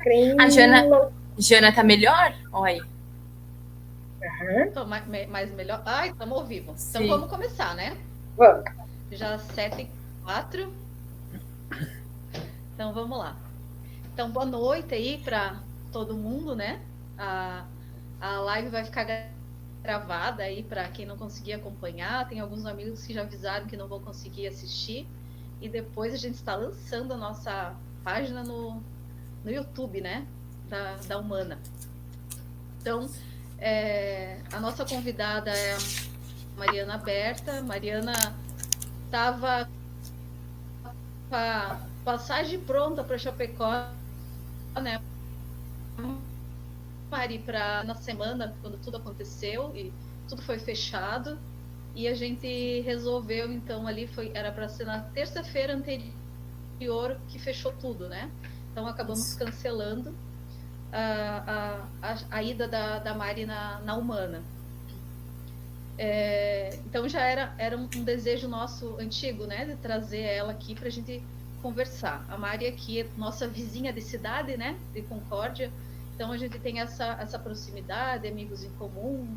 A Jana tá melhor? Oi. Tô mais melhor. Ai, estamos ao vivo. Então Sim. vamos começar, né? Vamos. Já 7h04. Então vamos lá. Então, boa noite aí para todo mundo, né? A live vai ficar gravada aí para quem não conseguir acompanhar. Tem alguns amigos que já avisaram que não vão conseguir assistir. E depois a gente está lançando a nossa página no YouTube, né? Da Humana. Então, a nossa convidada é a Mariana Berta. Mariana estava com a passagem pronta para Chapecó, né, Mari, para na semana, quando tudo aconteceu e tudo foi fechado. E a gente resolveu, então, ali era para ser na terça-feira anterior que fechou tudo, né? Então acabamos cancelando a ida da Mari na Humana. Então já era um desejo nosso antigo, né, de trazer ela aqui para a gente conversar. A Mari aqui é nossa vizinha de cidade, né, de Concórdia, então a gente tem essa proximidade, amigos em comum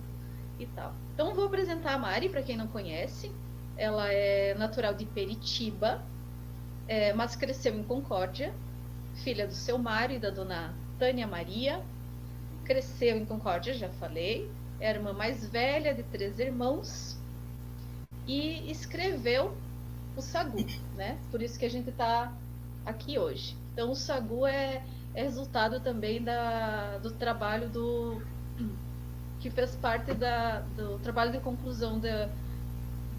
e tal. Então vou apresentar a Mari para quem não conhece. Ela é natural de Peritiba, mas cresceu em Concórdia, filha do seu Mário e da dona Tânia Maria. Cresceu em Concórdia, já falei. É a irmã mais velha de 3 irmãos e escreveu o Sagu, né? Por isso que a gente está aqui hoje. Então, o Sagu é resultado também do trabalho que fez parte do trabalho de conclusão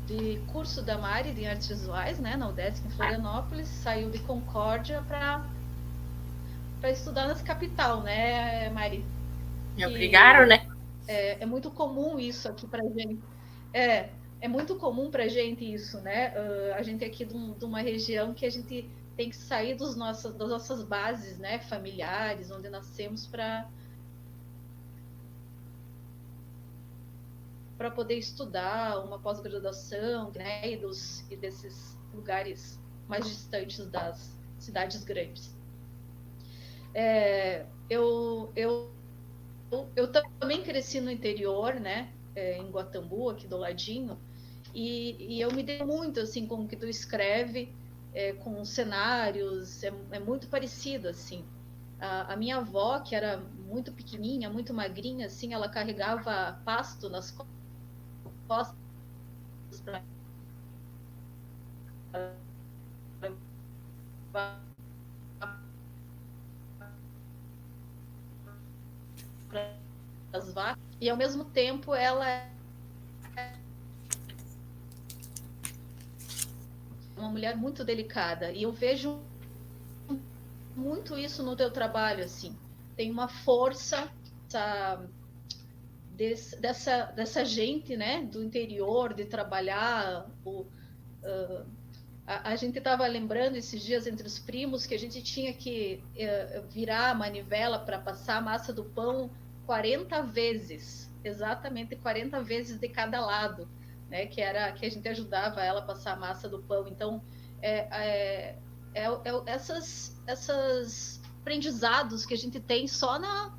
de curso da Mari de artes visuais, né? Na UDESC em Florianópolis, saiu de Concórdia para estudar nessa capital, né, Mari? Me obrigaram, né? É muito comum isso aqui para gente. É muito comum para a gente isso, né? A gente aqui de uma região que a gente tem que sair das nossas bases, né, familiares, onde nascemos para poder estudar uma pós-graduação, né, e desses lugares mais distantes das cidades grandes. Eu também cresci no interior, né, em Guatambu, aqui do ladinho, e eu me dei muito assim com o que tu escreve, com os cenários, é muito parecido assim. A minha avó, que era muito pequenininha, muito magrinha, assim, ela carregava pasto nas costas para as vacas, e ao mesmo tempo ela é uma mulher muito delicada, e eu vejo muito isso no teu trabalho, assim. Tem uma força dessa gente, né, do interior, de trabalhar. A gente estava lembrando esses dias entre os primos que a gente tinha que virar a manivela para passar a massa do pão 40 vezes, exatamente 40 vezes de cada lado, né, que a gente ajudava ela a passar a massa do pão. Então, essas aprendizados que a gente tem só na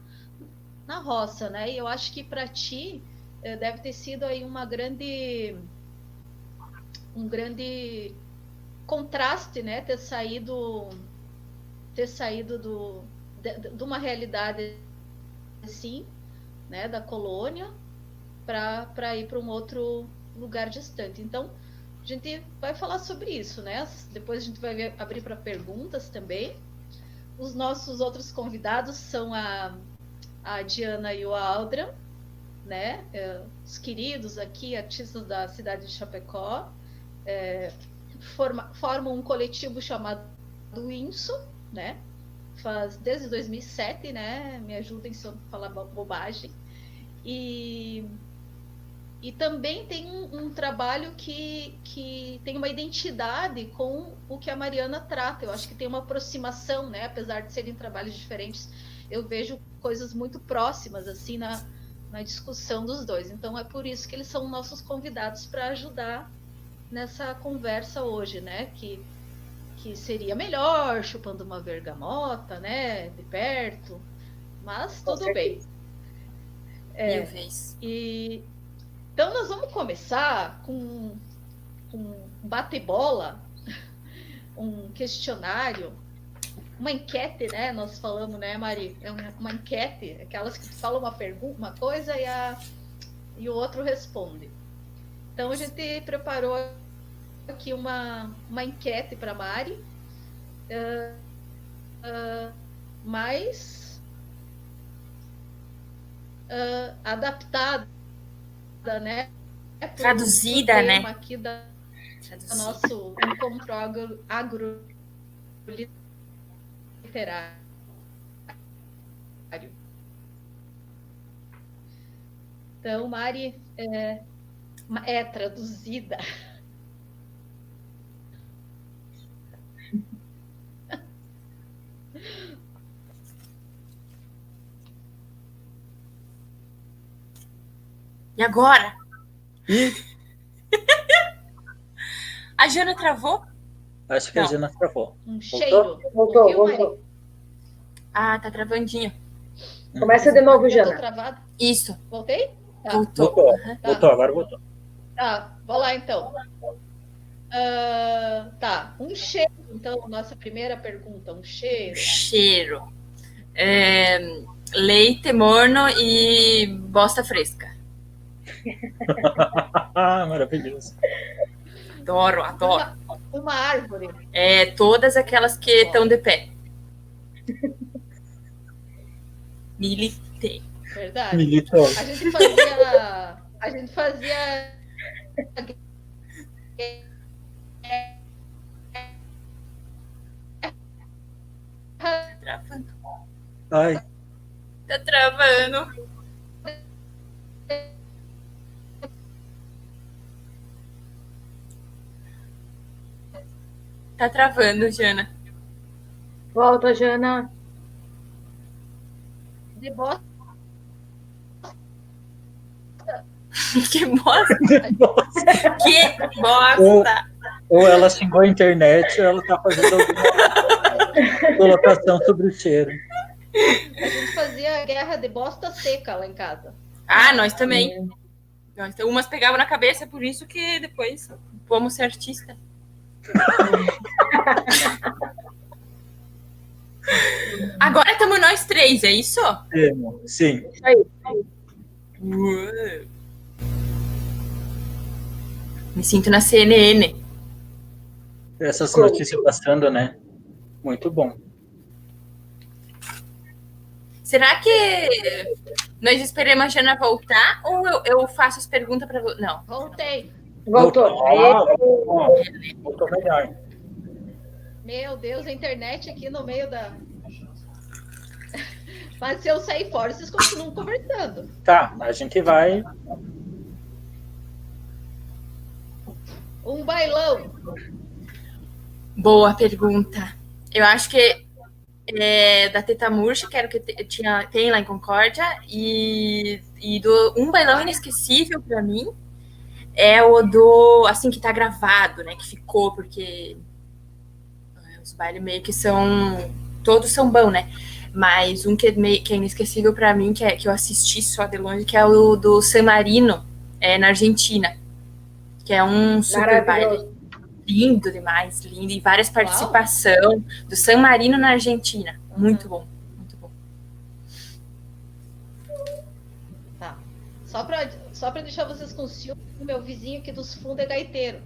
roça, né? E eu acho que para ti deve ter sido aí um grande contraste, né? Ter saído de uma realidade assim, né? Da colônia para ir para um outro lugar distante. Então, a gente vai falar sobre isso, né? Depois a gente vai abrir para perguntas também. Os nossos outros convidados são a Diana e o Aldra, né? Os queridos aqui, artistas da cidade de Chapecó, formam um coletivo chamado INSO, né? Faz desde 2007, né? Me ajudem se eu falar bobagem. E também tem um trabalho que tem uma identidade com o que a Mariana trata. Eu acho que tem uma aproximação, né? Apesar de serem trabalhos diferentes, eu vejo coisas muito próximas assim na discussão dos dois. Então é por isso que eles são nossos convidados para ajudar nessa conversa hoje, né? Que que seria melhor chupando uma bergamota, né, de perto, mas tudo bem. Mil vezes. Então nós vamos começar com um bate-bola, um questionário, uma enquete, né? Nós falamos, né, Mari? É uma enquete, aquelas que tu fala uma pergunta, uma coisa e o outro responde. Então a gente preparou aqui uma enquete para Mari, mais adaptada, né? Traduzida, né? Aqui do nosso encontro agroliterário. Então, Mari é traduzida. E agora? A Jana travou? Acho que a Jana travou. Um cheiro. Voltou. Ah, tá travandinho. Começa de novo, Jana. Travado? Isso. Voltei? Tá. Voltou. Voltou, agora voltou. Tá, vou lá então. Tá, um cheiro. Então, nossa primeira pergunta, um cheiro. Cheiro. Leite morno e bosta fresca. Maravilhoso. Adoro. Uma árvore. Todas aquelas que estão de pé. Militei. Verdade. Militou. A gente fazia Travando. Ai, Tá travando. Tá travando, Jana. Volta, Jana. de bosta. Que bosta. Que bosta. ou ela xingou a internet, ou ela tá fazendo alguma colocação sobre o cheiro. A gente fazia guerra de bosta seca lá em casa. Ah, nós também. Umas pegavam na cabeça, por isso que depois vamos ser artista. Agora estamos nós três, é isso? Sim. Me sinto na CNN. Essas notícias passando, né? Muito bom. Será que nós esperamos a Jana voltar ou eu faço as perguntas para você? Não. Voltei. Voltou. Voltou melhor. Meu Deus, a internet aqui no meio da... Mas se eu sair fora, vocês continuam conversando. Tá, a gente vai... Um bailão. Boa pergunta. Eu acho que da Teta Murcha, que era o que tem lá em Concórdia, e do um bailão inesquecível para mim é o do, assim, que tá gravado, né, que ficou, porque os bailes meio que todos são bons, né, mas um que é inesquecível para mim, que eu assisti só de longe, que é o do San Marino, na Argentina, que é um super baile. Lindo demais, lindo. E várias participações do San Marino na Argentina. Muito bom, muito bom. Tá. Só pra deixar vocês com ciúme, o meu vizinho aqui dos fundos é gaiteiro.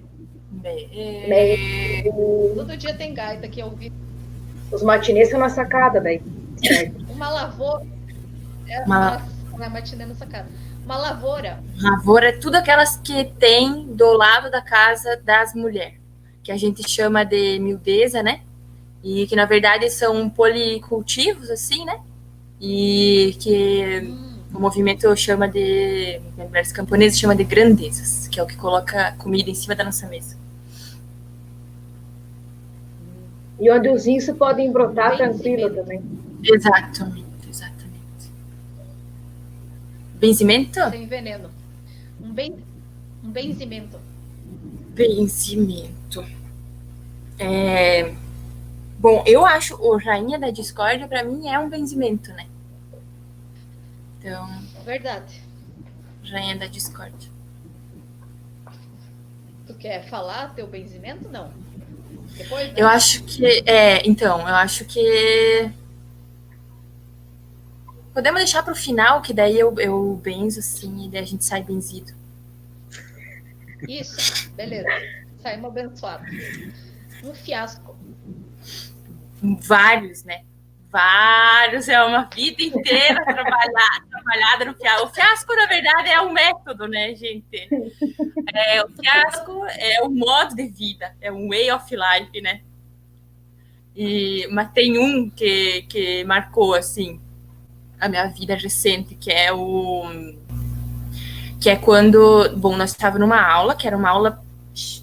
Todo dia tem gaita aqui ao vivo. Os matinês são na sacada, daí. Uma lavoura. Uma matinê na sacada. Uma lavoura. Lavoura é tudo aquelas que tem do lado da casa das mulheres, que a gente chama de miudeza, né? E que, na verdade, são policultivos, assim, né? E que o movimento chama de... Os camponeses chama de grandezas, que é o que coloca comida em cima da nossa mesa. E onde os índios podem brotar tranquilo também. Exatamente. Benzimento? Sem veneno. Um benzimento. Benzimento. Bom, eu acho o Rainha da Discórdia, pra mim, é um benzimento, né? Então, Verdade. Rainha da Discórdia. Tu quer falar teu benzimento? Não. Depois, né? Eu acho que... então, eu acho que... Podemos deixar pro final, que daí eu benzo, assim, e daí a gente sai benzido. Isso, beleza. Saímos abençoados. Um fiasco. Vários, né? Vários, é uma vida inteira trabalhada no fiasco. O fiasco, na verdade, é um método, né, gente? O fiasco é um modo de vida, é um way of life, né? Mas tem um que marcou, assim, a minha vida recente, que é quando, bom, nós estávamos numa aula, que era uma aula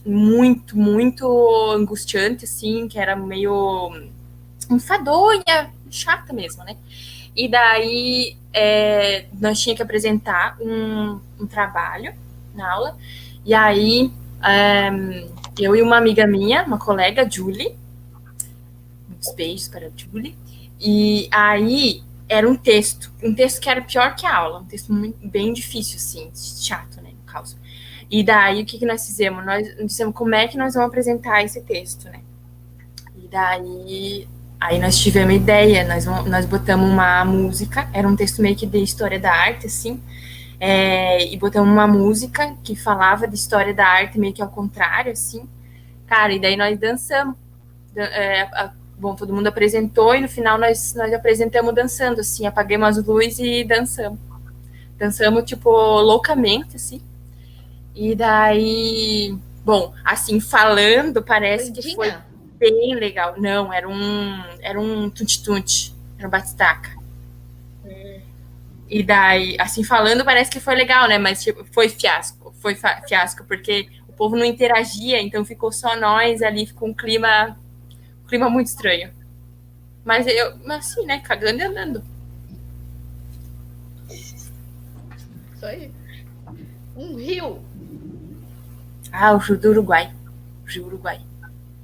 muito, muito angustiante, assim, que era meio enfadonha, chata mesmo, né? E daí nós tínhamos que apresentar um trabalho na aula, e aí eu e uma amiga minha, uma colega, Julie, muitos beijos para a Julie, e aí era um texto que era pior que a aula, um texto bem difícil, assim, chato, né, no caso. E daí, o que nós fizemos? Nós dissemos como é que nós vamos apresentar esse texto, né? E daí, aí nós tivemos ideia, nós botamos uma música, era um texto meio que de história da arte, assim, e botamos uma música que falava de história da arte meio que ao contrário, assim. Cara, e daí nós dançamos. Bom, todo mundo apresentou e no final nós apresentamos dançando, assim, apagamos as luzes e dançamos. Dançamos, tipo, loucamente, assim. E daí, bom, assim, falando, parece que foi bem legal. Não, era um tunte-tunte, era um batistaca. E daí, assim, falando, parece que foi legal, né? Mas, tipo, foi fiasco, porque o povo não interagia, então ficou só nós ali, ficou um clima muito estranho. Mas assim, né, cagando e andando. Isso aí. Um rio. O Rio do Uruguai. Rio Uruguai.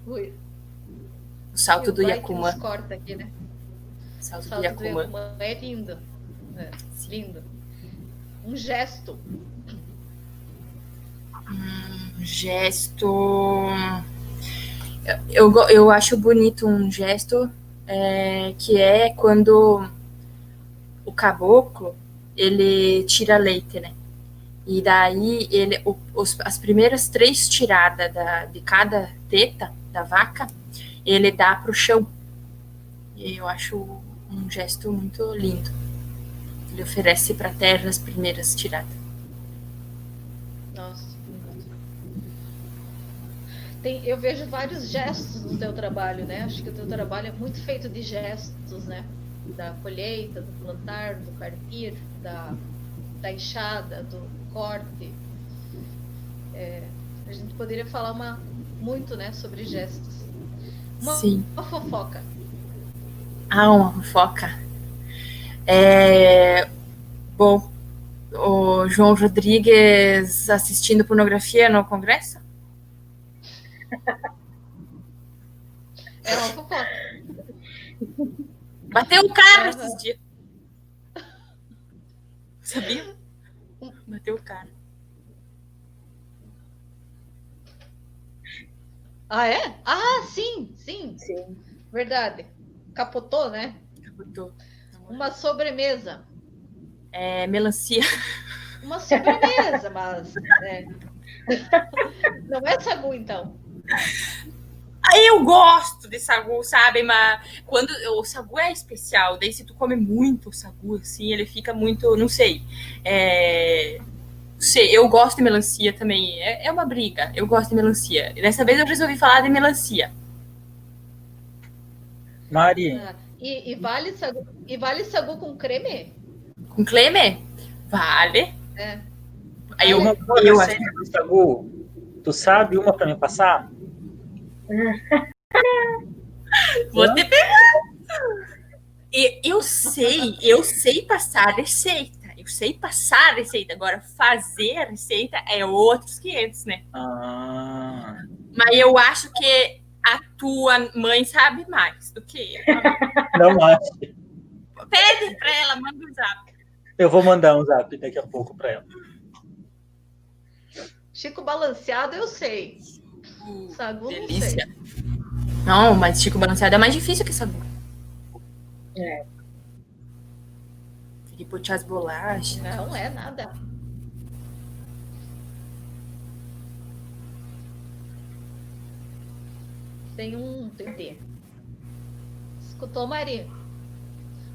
Ui. O Salto do Iacumã. Que nos corta aqui, né? Salto do Iacumã. É lindo. Lindo. Um gesto. Gesto... Eu acho bonito um gesto que é quando o caboclo, ele tira leite, né? E daí, as primeiras 3 tiradas de cada teta da vaca, ele dá pro chão. E eu acho um gesto muito lindo. Ele oferece pra terra as primeiras tiradas. Nossa. Eu vejo vários gestos no teu trabalho, né? Acho que o teu trabalho é muito feito de gestos, né? Da colheita, do plantar, do carpir, da enxada, do corte. A gente poderia falar muito, né, sobre gestos. Sim. Uma fofoca. Uma fofoca. Bom, o João Rodrigues assistindo pornografia no Congresso? É uma fofoca. Bateu o carro esses dias. Sabia? Bateu o carro. Ah, é? Sim. Verdade. Capotou, né? Capotou. Uma sobremesa. Melancia. Uma sobremesa, mas... Não é sagu, então. Eu gosto de sagu, sabe? Mas quando o sagu é especial, daí se tu come muito o sagu, assim, ele fica muito, não sei. Eu gosto de melancia também. É uma briga. Eu gosto de melancia. Dessa vez eu resolvi falar de melancia. Mari. E vale sagu com creme? Com creme? Vale. Aí eu acho. Sagu, tu sabe uma pra me passar? Vou te pegar. Eu sei passar a receita. Eu sei passar a receita. Agora, fazer a receita é outros 500, né? Ah. Mas eu acho que a tua mãe sabe mais do que eu. Não acho. Pede pra ela, manda um zap. Eu vou mandar um zap daqui a pouco para ela. Chico balanceado, eu sei. Sagu, Delícia. não sei. Não, mas Chico balanceado é mais difícil que sagu. É. Tem que botar as bolachas. Não é nada. Tem um D. Escutou, Maria?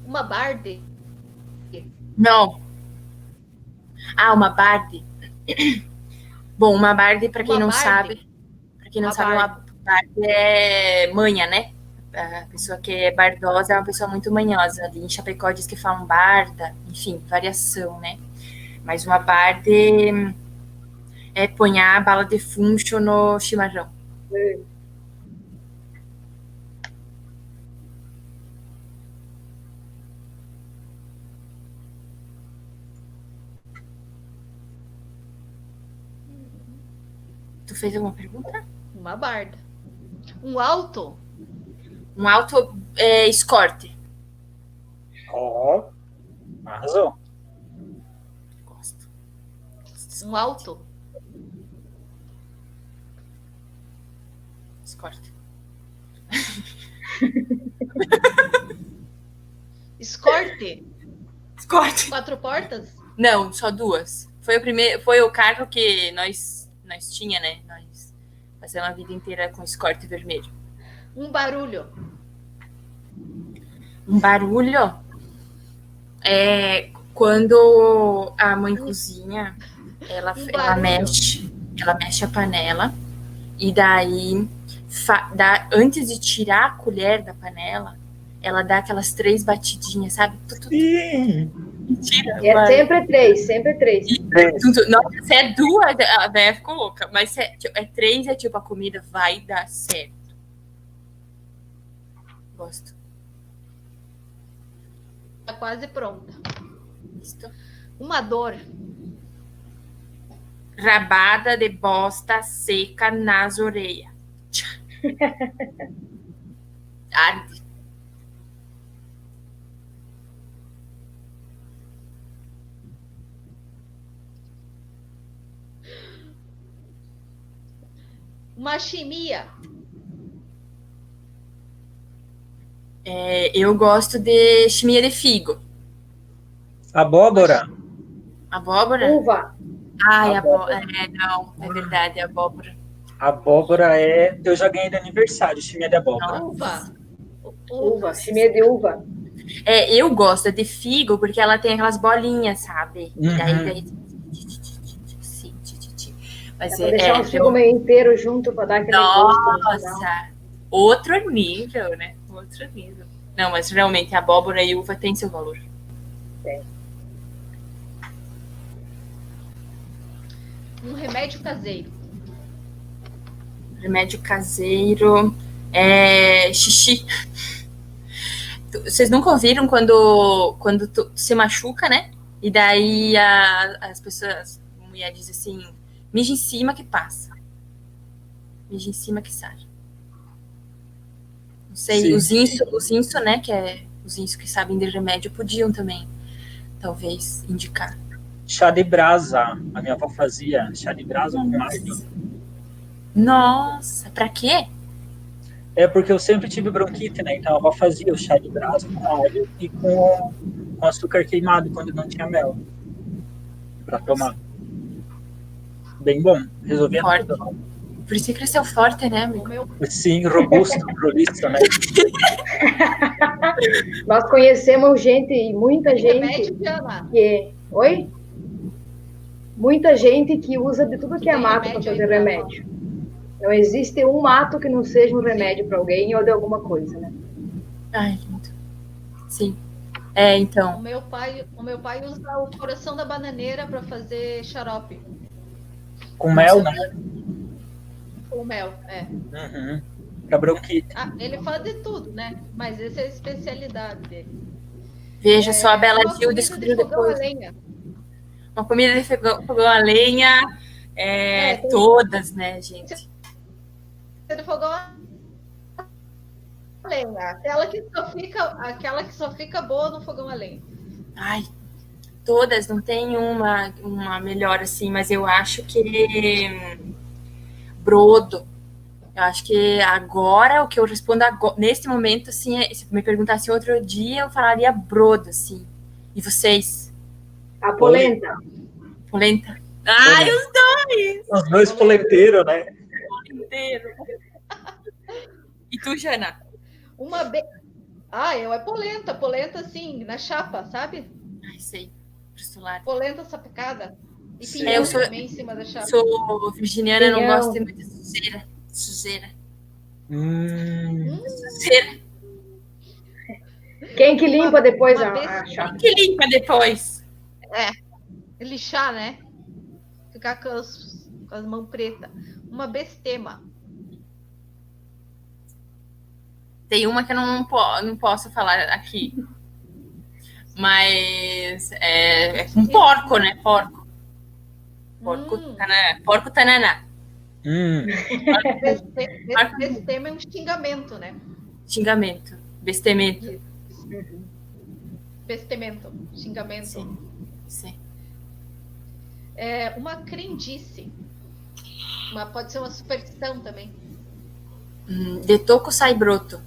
Uma Barbie. Não. Ah, uma Barbie. Bom, uma Barbie, pra quem Uma não Barbie? sabe, uma Barbie é manha, né? A pessoa que é bardosa é uma pessoa muito manhosa. Ali em Chapecó diz que falam barda, enfim, variação, né? Mas uma Barbie é ponhar a bala de funcho no chimarrão. Tu fez alguma pergunta? Uma barda. Um alto. Um auto escorte. Ó, arrasou. Gosto. Um alto. Escorte. Escorte. Escorte. 4 portas. Não, só 2. Foi o carro que nós tinha, né? Nós passamos a vida inteira com escorte vermelho. Um barulho. Um barulho é quando a mãe cozinha, ela mexe a panela e daí antes de tirar a colher da panela, ela dá aquelas 3 batidinhas, sabe? Sim. Mentira. É sempre 3, sempre 3. Nossa, se é 2, a Déia ficou louca. Mas se é 3, é tipo, a comida vai dar certo. Gosto. Tá quase pronta. Isto. Uma dor. Rabada de bosta seca nas orelhas. Arde. Uma chimia. Eu gosto de chimia de figo. Abóbora. Abóbora? Uva. Ai, Abóbora. não, é verdade, abóbora. Abóbora eu já ganhei de aniversário, chimia de abóbora. Uva. Uva. Chimia de uva. Eu gosto de figo porque ela tem aquelas bolinhas, sabe? Uhum. E daí mas Dá pra deixar o figo meio inteiro junto para dar aquele gosto no final. nossa, outro nível, né? Outro nível. Não, mas realmente abóbora e uva tem seu valor. Tem. Um remédio caseiro. Remédio caseiro é xixi. Vocês nunca ouviram quando tu se machuca, né? E daí as pessoas, a mulher diz assim, mija em cima que passa. Mija em cima que sai. Não sei, os inso, né? Que é os inso que sabem de remédio podiam também, talvez, indicar. Chá de brasa. A minha avó fazia chá de brasa com alho. Nossa, pra quê? É porque eu sempre tive bronquite, né? Então a avó fazia o chá de brasa com alho e com açúcar queimado quando não tinha mel. Pra tomar. Bem bom. Resolvia Forte. tudo. Por isso que cresceu forte, né, O amigo? meu Sim, robusto, roliço, né? Nós conhecemos gente, muita gente remédio de Ana. que... Oi? Muita gente que usa de tudo que é Tem mato para remédio fazer aí pra remédio. Não existe um mato que não seja um remédio para alguém ou de alguma coisa, né? Ai, lindo. Sim. Então. O meu pai usa o coração da bananeira para fazer xarope. Com mel, né? Com mel, é. Uhum. Pra bronquite. Ele faz de tudo, né? Mas essa é a especialidade dele. Veja só, a Bela uma Gil comida descobriu de fogão depois. a lenha. Uma comida de fogão a lenha, tem- todas, né, gente? De fogão a lenha. Aquela que só fica boa no fogão a lenha. Ai, todas, não tem uma melhor assim, mas eu acho que brodo. Eu acho que agora, o que eu respondo agora, neste momento, assim, se me perguntasse outro dia, eu falaria brodo, assim. E vocês? A polenta. Polenta? Ai, os dois! Os dois poleteiros, né? Inteiro. E tu, Jana? Eu é polenta. Polenta, assim, na chapa, sabe? Ai, sei. Cristolado. Polenta sapecada. E Sim. pinhão Eu sou- também em cima da chapa. Sou virginiana, não Pinhão. gosto de muita sujeira. Sujeira. Hum, Sujeira. Quem que limpa depois uma a chapa? Que limpa depois. Lixar, né? Ficar com as mãos pretas. Uma bestema. Tem uma que eu não posso falar aqui. Mas é com porco, né? Porco. Porco tananá. Bestema é um xingamento, né? Xingamento. Bestemento. Bestemento. Xingamento. Sim. Sim. Uma crendice. Pode ser uma superstição também. De toco sai broto.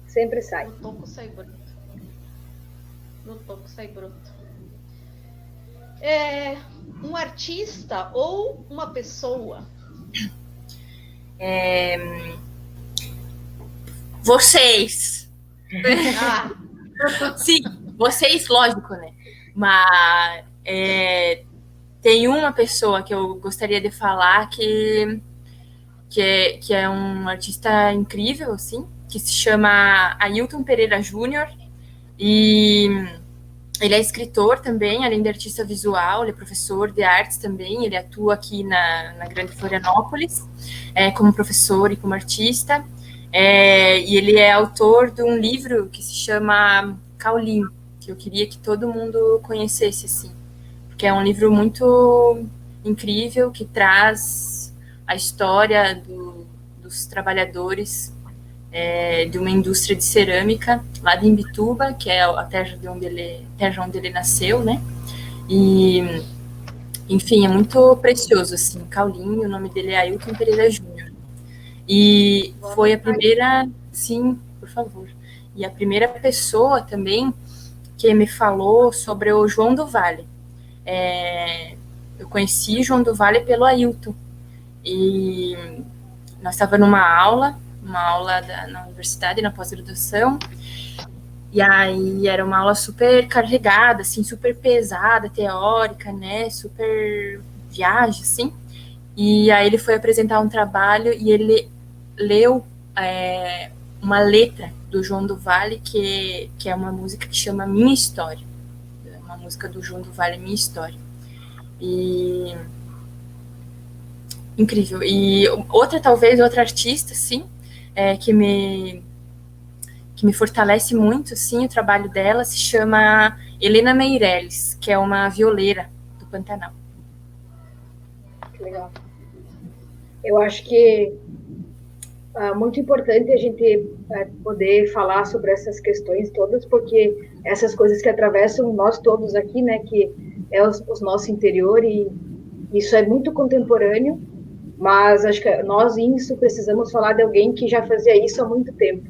Sempre sai. No toco sai broto. No toco sai broto. Um artista ou uma pessoa? Vocês. Ah, Sim, vocês, lógico, né? Mas tem uma pessoa que eu gostaria de falar que é um artista incrível, assim, que se chama Ailton Pereira Júnior, e ele é escritor também, além de artista visual, ele é professor de artes também, ele atua aqui na Grande Florianópolis, como professor e como artista, e ele é autor de um livro que se chama Caolinho, que eu queria que todo mundo conhecesse, assim, porque é um livro muito incrível, que traz a história dos trabalhadores de uma indústria de cerâmica lá de Imbituba, que é a terra onde ele nasceu, né? E, enfim, é muito precioso, assim, Caulinho, o nome dele é Ailton Pereira Júnior. E foi a primeira, sim, por favor, e a primeira pessoa também que me falou sobre o João do Vale. Eu conheci João do Vale pelo Ailton, e nós estávamos numa aula na universidade, na pós-graduação, e aí era uma aula super carregada, assim, super pesada, teórica, né, super viagem, assim, e aí ele foi apresentar um trabalho e ele leu uma letra do João do Vale, que é uma música que chama Minha História, é uma música do João do Vale, Minha História, e incrível. E outra artista, assim, que me fortalece muito, assim, o trabalho dela se chama Helena Meirelles, que é uma violeira do Pantanal. Que legal. Eu acho que é muito importante a gente poder falar sobre essas questões todas, porque essas coisas que atravessam nós todos aqui, né, que é o nosso interior, e isso é muito contemporâneo, mas acho que nós, isso, precisamos falar de alguém que já fazia isso há muito tempo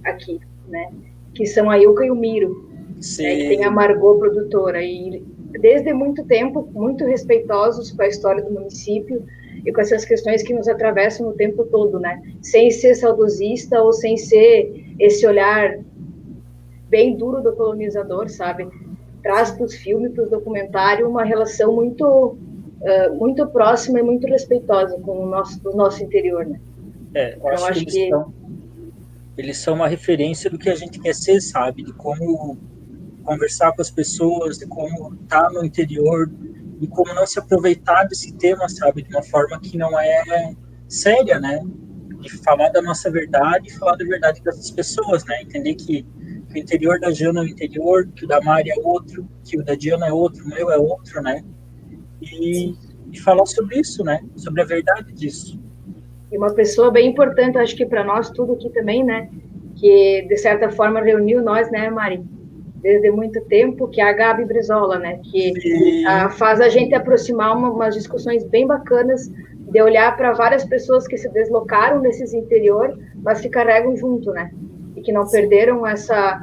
aqui, né? Que são a Ilka e o Miro, né? Que tem a Margot produtora, e desde muito tempo, muito respeitosos com a história do município e com essas questões que nos atravessam o tempo todo, né? Sem ser saudosista ou sem ser esse olhar bem duro do colonizador, sabe? Traz para os filmes, para o documentário, uma relação muito próxima e muito respeitosa com o nosso interior, né? Eu acho que eles são uma referência do que a gente quer ser, sabe? De como conversar com as pessoas, de como estar no interior, de como não se aproveitar desse tema, sabe? De uma forma que não é séria, né? De falar da nossa verdade e falar da verdade dessas pessoas, né? Entender que o interior da Jana é o interior, que o da Mari é outro, que o da Diana é outro, o meu é outro, né? E falar sobre isso, né? Sobre a verdade disso. E uma pessoa bem importante, acho que para nós tudo aqui também, né? Que de certa forma reuniu nós, né, Mari? Desde muito tempo, que é a Gabi Brizola, né? Que faz a gente aproximar umas discussões bem bacanas, de olhar para várias pessoas que se deslocaram desses interior, mas que carregam junto, né? E que não perderam essa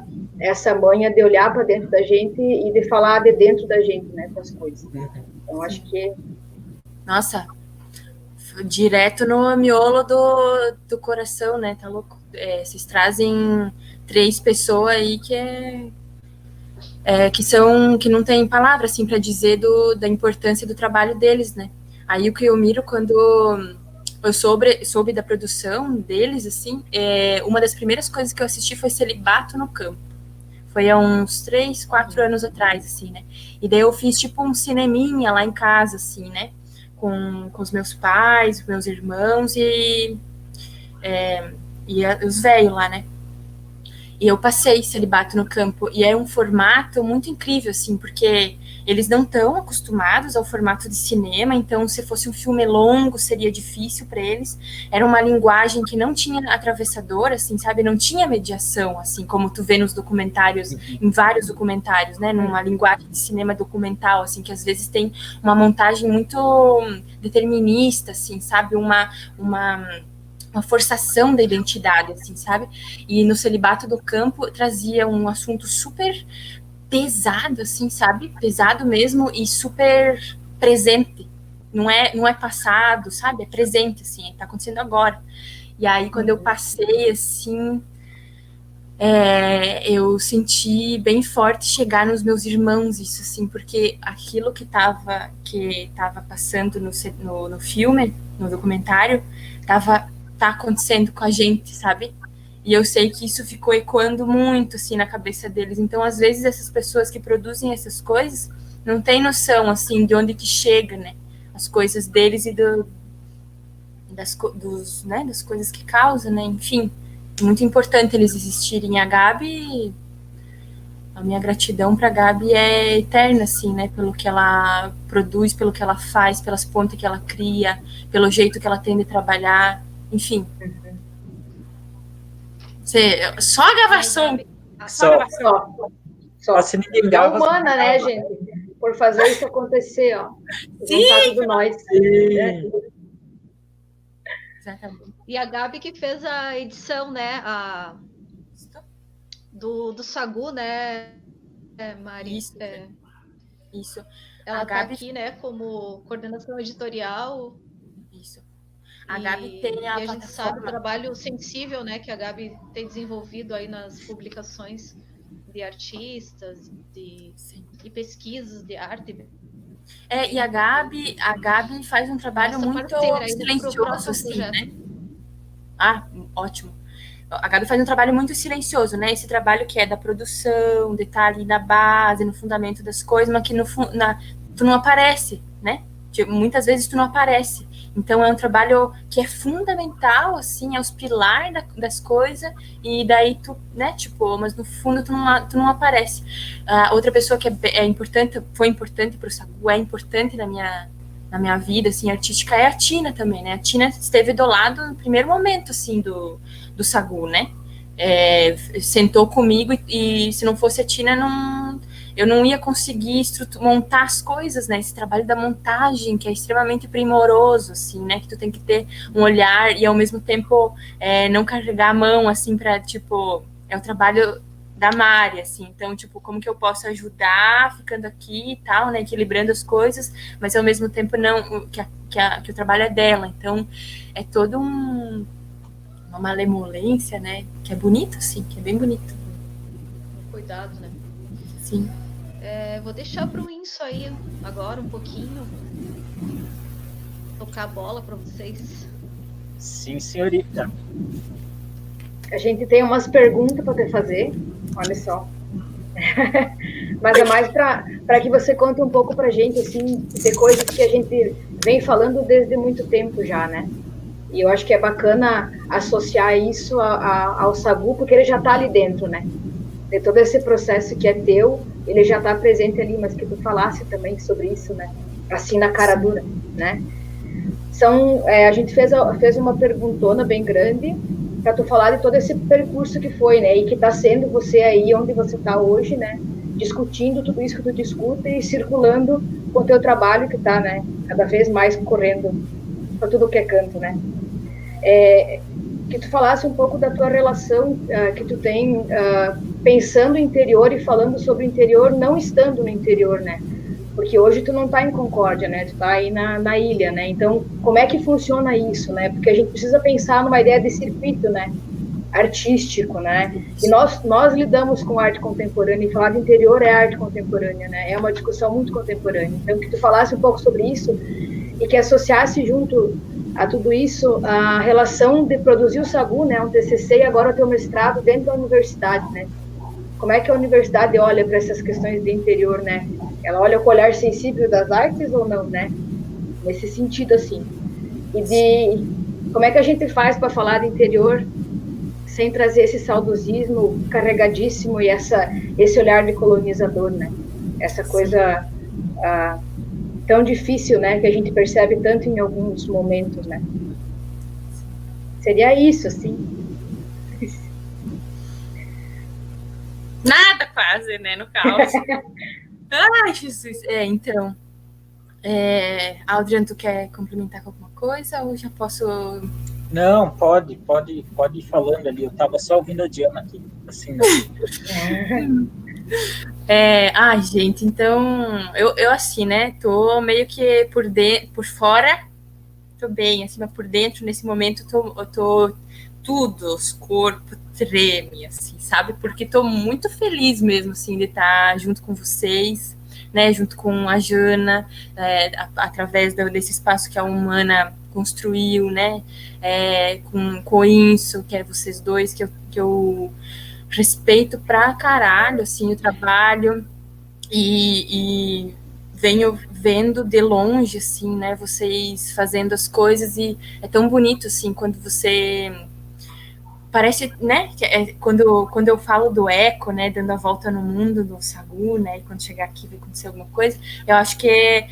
manha de olhar para dentro da gente e de falar de dentro da gente, né? Das coisas. Então, acho que... Nossa, direto no miolo do coração, né? Tá louco? Vocês trazem 3 pessoas aí que não tem palavra, assim, para dizer da importância do trabalho deles, né? Aí o que eu miro quando eu soube da produção deles, assim, uma das primeiras coisas que eu assisti foi Celibato no Campo. Foi há uns 3, 4 anos atrás, assim, né? E daí eu fiz, tipo, um cineminha lá em casa, assim, né? Com os meus pais, os meus irmãos e os velhos lá, né? E eu passei Celibato no Campo, e é um formato muito incrível, assim, porque eles não estão acostumados ao formato de cinema, então se fosse um filme longo seria difícil para eles. Era uma linguagem que não tinha atravessador, assim, sabe? Não tinha mediação, assim, como tu vê nos documentários, em vários documentários, né? Numa linguagem de cinema documental, assim, que às vezes tem uma montagem muito determinista, assim, sabe? Uma forçação da identidade, assim, sabe? E no Celibato do Campo trazia um assunto super pesado, assim, sabe? Pesado mesmo e super presente. Não é passado, sabe? É presente, assim, tá acontecendo agora. E aí, quando eu passei, assim, eu senti bem forte chegar nos meus irmãos, isso, assim, porque aquilo que tava passando no filme, no documentário, tá acontecendo com a gente, sabe? E eu sei que isso ficou ecoando muito, assim, na cabeça deles. Então, às vezes, essas pessoas que produzem essas coisas não têm noção, assim, de onde que chega, né? As coisas deles e das coisas que causam, né? Enfim, é muito importante eles existirem. A Gabi, a minha gratidão para a Gabi é eterna, assim, né? Pelo que ela produz, pelo que ela faz, pelas pontes que ela cria, pelo jeito que ela tem de trabalhar. Enfim. Só a gravação. Só. Se ninguém grava, humana, né, gente? Por fazer isso acontecer, ó. Sim! Do nós. Sim. Né? Exatamente. E a Gabi que fez a edição, né? Do Sagu, né, Mari? Isso. Isso. Ela está aqui, né, como coordenação editorial. Isso. A Gabi tem a gente sabe o trabalho sensível, né, que a Gabi tem desenvolvido aí nas publicações de artistas, de pesquisas de arte. E a Gabi faz um trabalho muito silencioso, assim, né? Ah, ótimo. A Gabi faz um trabalho muito silencioso, né? Esse trabalho que é da produção, de estar ali na base, no fundamento das coisas, mas que tu não aparece, né? Tipo, muitas vezes tu não aparece. Então é um trabalho que é fundamental, assim, é os pilares das coisas, e daí tu, né, tipo, mas no fundo tu não aparece. Outra pessoa que foi importante para o Sagu, é importante na minha vida, assim, artística, é a Tina também, né? A Tina esteve do lado no primeiro momento, assim, do Sagu, né? Sentou comigo e se não fosse a Tina, eu não ia conseguir montar as coisas, né? Esse trabalho da montagem, que é extremamente primoroso, assim, né? Que tu tem que ter um olhar e, ao mesmo tempo, não carregar a mão, assim, pra, tipo... É o trabalho da Mari, assim. Então, tipo, como que eu posso ajudar ficando aqui e tal, né? Equilibrando as coisas, mas, ao mesmo tempo, não... Que o trabalho é dela. Então, é todo uma malemolência, né? Que é bonito, assim, que é bem bonito. Cuidado, né? Sim. Vou deixar para o Inso aí agora um pouquinho. Tocar a bola para vocês. Sim, senhorita. A gente tem umas perguntas para te fazer. Olha só. Mas é mais para que você conte um pouco para a gente, assim, de coisas que a gente vem falando desde muito tempo já, né? E eu acho que é bacana associar isso ao Sagu, porque ele já está ali dentro, né? De todo esse processo que é teu, ele já está presente ali, mas que tu falasse também sobre isso, né? Assim, na cara dura, né? a gente fez uma perguntona bem grande para tu falar de todo esse percurso que foi, né? E que está sendo você aí onde você está hoje, né? Discutindo tudo isso que tu discute e circulando com o teu trabalho que está, né? Cada vez mais correndo para tudo que é canto, né? Que tu falasse um pouco da tua relação que tu tem pensando no interior e falando sobre o interior, não estando no interior, né? Porque hoje tu não está em Concórdia, né? Tu está aí na ilha, né? Então, como é que funciona isso, né? Porque a gente precisa pensar numa ideia de circuito, né? Artístico, né? E nós lidamos com arte contemporânea, e falar de interior é arte contemporânea, né? É uma discussão muito contemporânea. Então, que tu falasse um pouco sobre isso e que associasse junto a tudo isso a relação de produzir o Sagu, né? Um TCC e agora o teu mestrado dentro da universidade, né? Como é que a universidade olha para essas questões de interior, né? Ela olha com o olhar sensível das artes ou não, né? Nesse sentido, assim. E de como é que a gente faz para falar de interior sem trazer esse saudosismo carregadíssimo e esse olhar de colonizador, né? Essa coisa tão difícil, né? Que a gente percebe tanto em alguns momentos, né? Seria isso, assim. Nada quase, né, no caos. Ai, Jesus. Então, Adriano, tu quer complementar com alguma coisa ou já posso... Não, pode ir falando ali. Eu estava só ouvindo a Diana aqui, assim, né? Ai, gente, então, eu assim, né, tô meio que por fora, tô bem, assim, mas por dentro, nesse momento, eu tô tudo, os corpos treme, assim, sabe? Porque tô muito feliz mesmo, assim, de estar junto com vocês, né, junto com a Jana, através desse espaço que a Humana construiu, né, com isso, que é vocês dois, que eu respeito pra caralho, assim, o trabalho e venho vendo de longe, assim, né, vocês fazendo as coisas e é tão bonito, assim, quando você parece, né, quando eu falo do eco, né, dando a volta no mundo do Sagu, né, e quando chegar aqui vai acontecer alguma coisa, eu acho que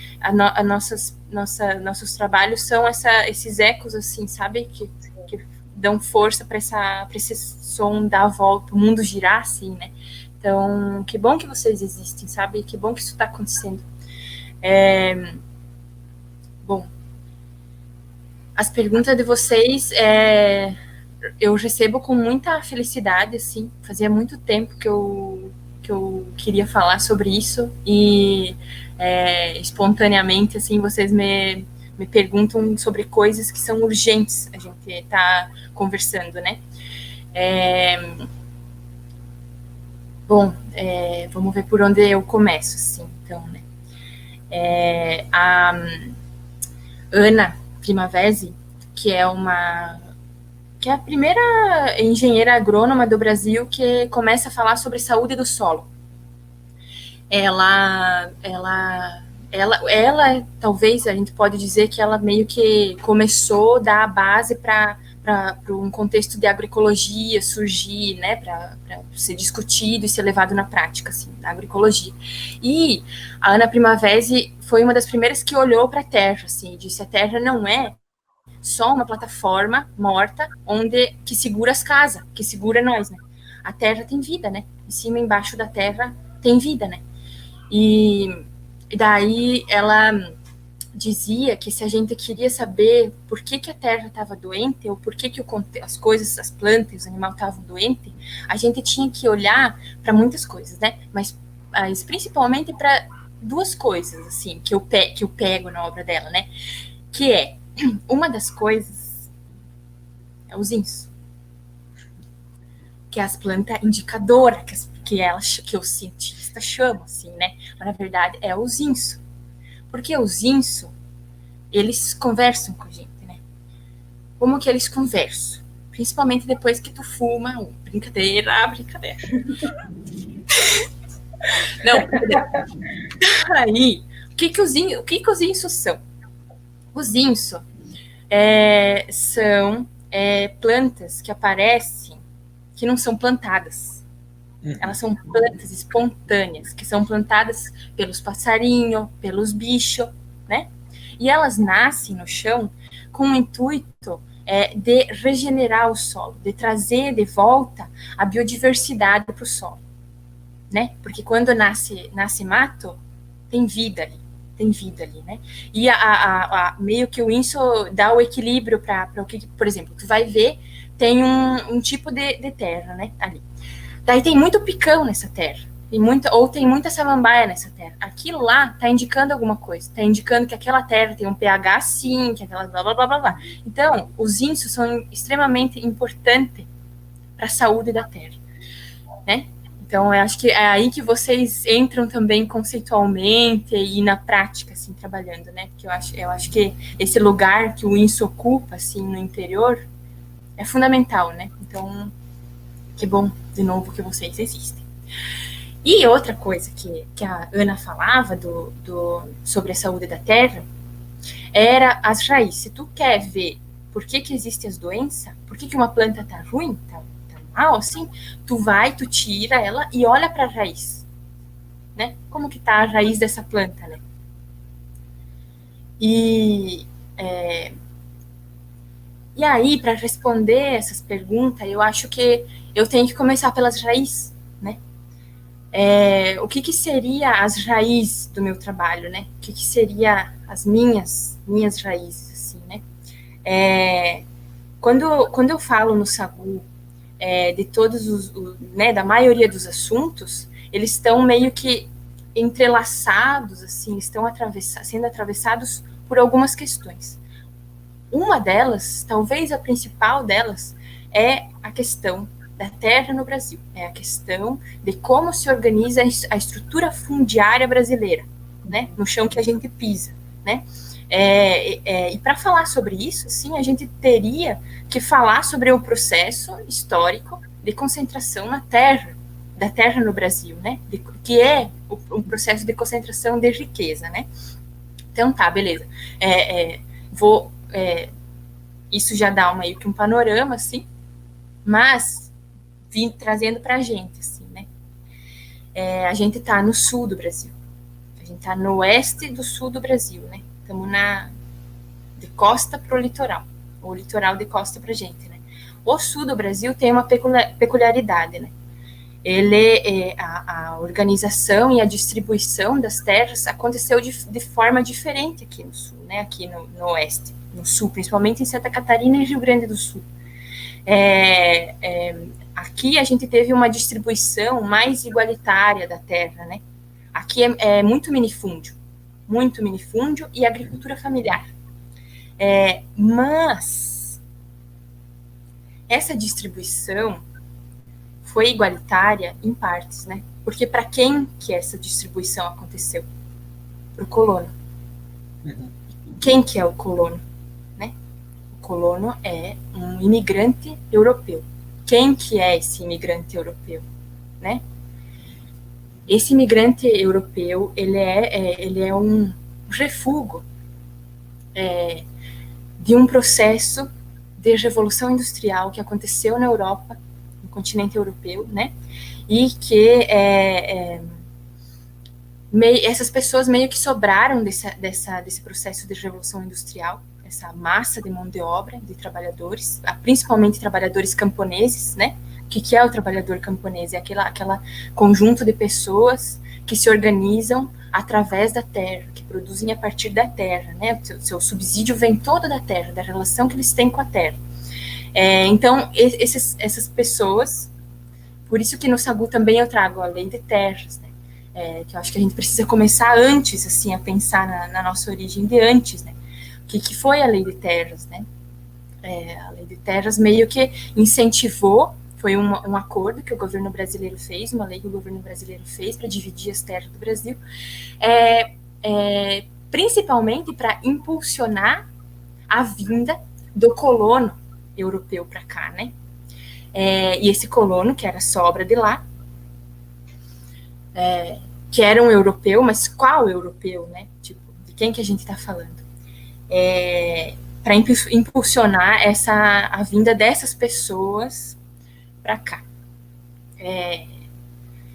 nossos trabalhos são esses ecos, assim, sabe, que dão força para esse som dar a volta, o mundo girar, assim, né, então, que bom que vocês existem, sabe, que bom que isso está acontecendo. Bom, as perguntas de vocês, eu recebo com muita felicidade, assim, fazia muito tempo que eu queria falar sobre isso e espontaneamente, assim, vocês me perguntam sobre coisas que são urgentes a gente tá conversando, né? Bom, vamos ver por onde eu começo, assim, então, né? A Ana Primavesi, que é a primeira engenheira agrônoma do Brasil que começa a falar sobre saúde do solo. Ela talvez a gente pode dizer que ela meio que começou a dar a base para um contexto de agroecologia surgir, né, para ser discutido e ser levado na prática, assim, da agroecologia. E a Ana Primavesi foi uma das primeiras que olhou para a terra, assim, e disse: a terra não é só uma plataforma morta que segura as casas, que segura nós, né? A terra tem vida, né? Em cima e embaixo da terra tem vida, né? E daí ela dizia que se a gente queria saber por que a terra estava doente, ou por que as coisas, as plantas, os animais estavam doentes, a gente tinha que olhar para muitas coisas, né? Mas principalmente para duas coisas, assim, que eu pego na obra dela, né? Que uma das coisas é os insos, que é as plantas indicadoras, que os cientistas chamam, assim, né? Mas, na verdade, é os insos. Porque os insos, eles conversam com a gente, né? Como que eles conversam? Principalmente depois que tu fuma. Brincadeira. Não, brincadeira. Aí, o que os insos são? Os insos são plantas que aparecem, que não são plantadas. Elas são plantas espontâneas, que são plantadas pelos passarinhos, pelos bichos, né? E elas nascem no chão com o intuito de regenerar o solo, de trazer de volta a biodiversidade para o solo, né? Porque quando nasce mato, tem vida ali, né? E meio que o INSO dá o equilíbrio para o que, por exemplo, tu vai ver, tem um tipo de terra, né, ali. Daí tem muito picão nessa terra, tem muita samambaia nessa terra. Aquilo lá está indicando alguma coisa, está indicando que aquela terra tem um pH assim, que aquela blá, blá, blá, blá, blá. Então, os INSOs são extremamente importantes para a saúde da terra, né? Então, eu acho que é aí que vocês entram também conceitualmente e na prática, assim, trabalhando, né? Porque eu acho que esse lugar que o INSO ocupa, assim, no interior, é fundamental, né? Então, que bom, de novo, que vocês existem. E outra coisa que a Ana falava sobre a saúde da terra era as raízes. Se tu quer ver por que existem as doenças, por que uma planta tá ruim, tá mal, assim, tu tira ela e olha para a raiz, né? Como que tá a raiz dessa planta, né? E aí, para responder essas perguntas, eu acho que eu tenho que começar pelas raízes, né? O que seria as raízes do meu trabalho, né? O que seria as minhas raízes, assim, né? Quando eu falo no SAGU de todos né, da maioria dos assuntos, eles estão meio que entrelaçados, assim, estão sendo atravessados por algumas questões. Uma delas, talvez a principal delas, é a questão da terra no Brasil. É a questão de como se organiza a estrutura fundiária brasileira, né? No chão que a gente pisa, né? E para falar sobre isso, sim, a gente teria que falar sobre o processo histórico de concentração da terra no Brasil, né? Que é um processo de concentração de riqueza, né? Então, tá, beleza. Isso já dá meio que um panorama, assim, mas trazendo para a gente, assim, né? A gente está no sul do Brasil, a gente está no oeste do sul do Brasil, né? Estamos de costa para o litoral, ou litoral de costa para a gente, né? O sul do Brasil tem uma peculiaridade, né? A organização e a distribuição das terras aconteceu de forma diferente aqui no sul, né? Aqui no oeste, no sul, principalmente em Santa Catarina e Rio Grande do Sul. Aqui a gente teve uma distribuição mais igualitária da terra, né? Aqui é muito minifúndio e agricultura familiar. Mas essa distribuição foi igualitária em partes, né? Porque para quem que essa distribuição aconteceu? Para o colono. Uhum. Quem que é o colono? Né? O colono é um imigrante europeu. Quem que é esse imigrante europeu? Né? Esse imigrante europeu, ele é um refúgio de um processo de revolução industrial que aconteceu na Europa, no continente europeu, né? E que essas pessoas meio que sobraram desse processo de revolução industrial, essa massa de mão de obra, de trabalhadores, principalmente trabalhadores camponeses, né? O que é o trabalhador camponês? É aquela conjunto de pessoas que se organizam através da terra, que produzem a partir da terra, né? O seu subsídio vem todo da terra, da relação que eles têm com a terra. Então, essas pessoas, por isso que no SAGU também eu trago a lei de terras, né? Que eu acho que a gente precisa começar antes, assim, a pensar na nossa origem de antes, né? O que foi a lei de terras, né? A lei de terras meio que incentivou, foi um acordo que o governo brasileiro fez, uma lei que o governo brasileiro fez para dividir as terras do Brasil, principalmente para impulsionar a vinda do colono europeu para cá, né? E esse colono, que era sobra de lá, que era um europeu, mas qual europeu, né? Tipo, de quem que a gente está falando? Para impulsionar a vinda dessas pessoas para cá.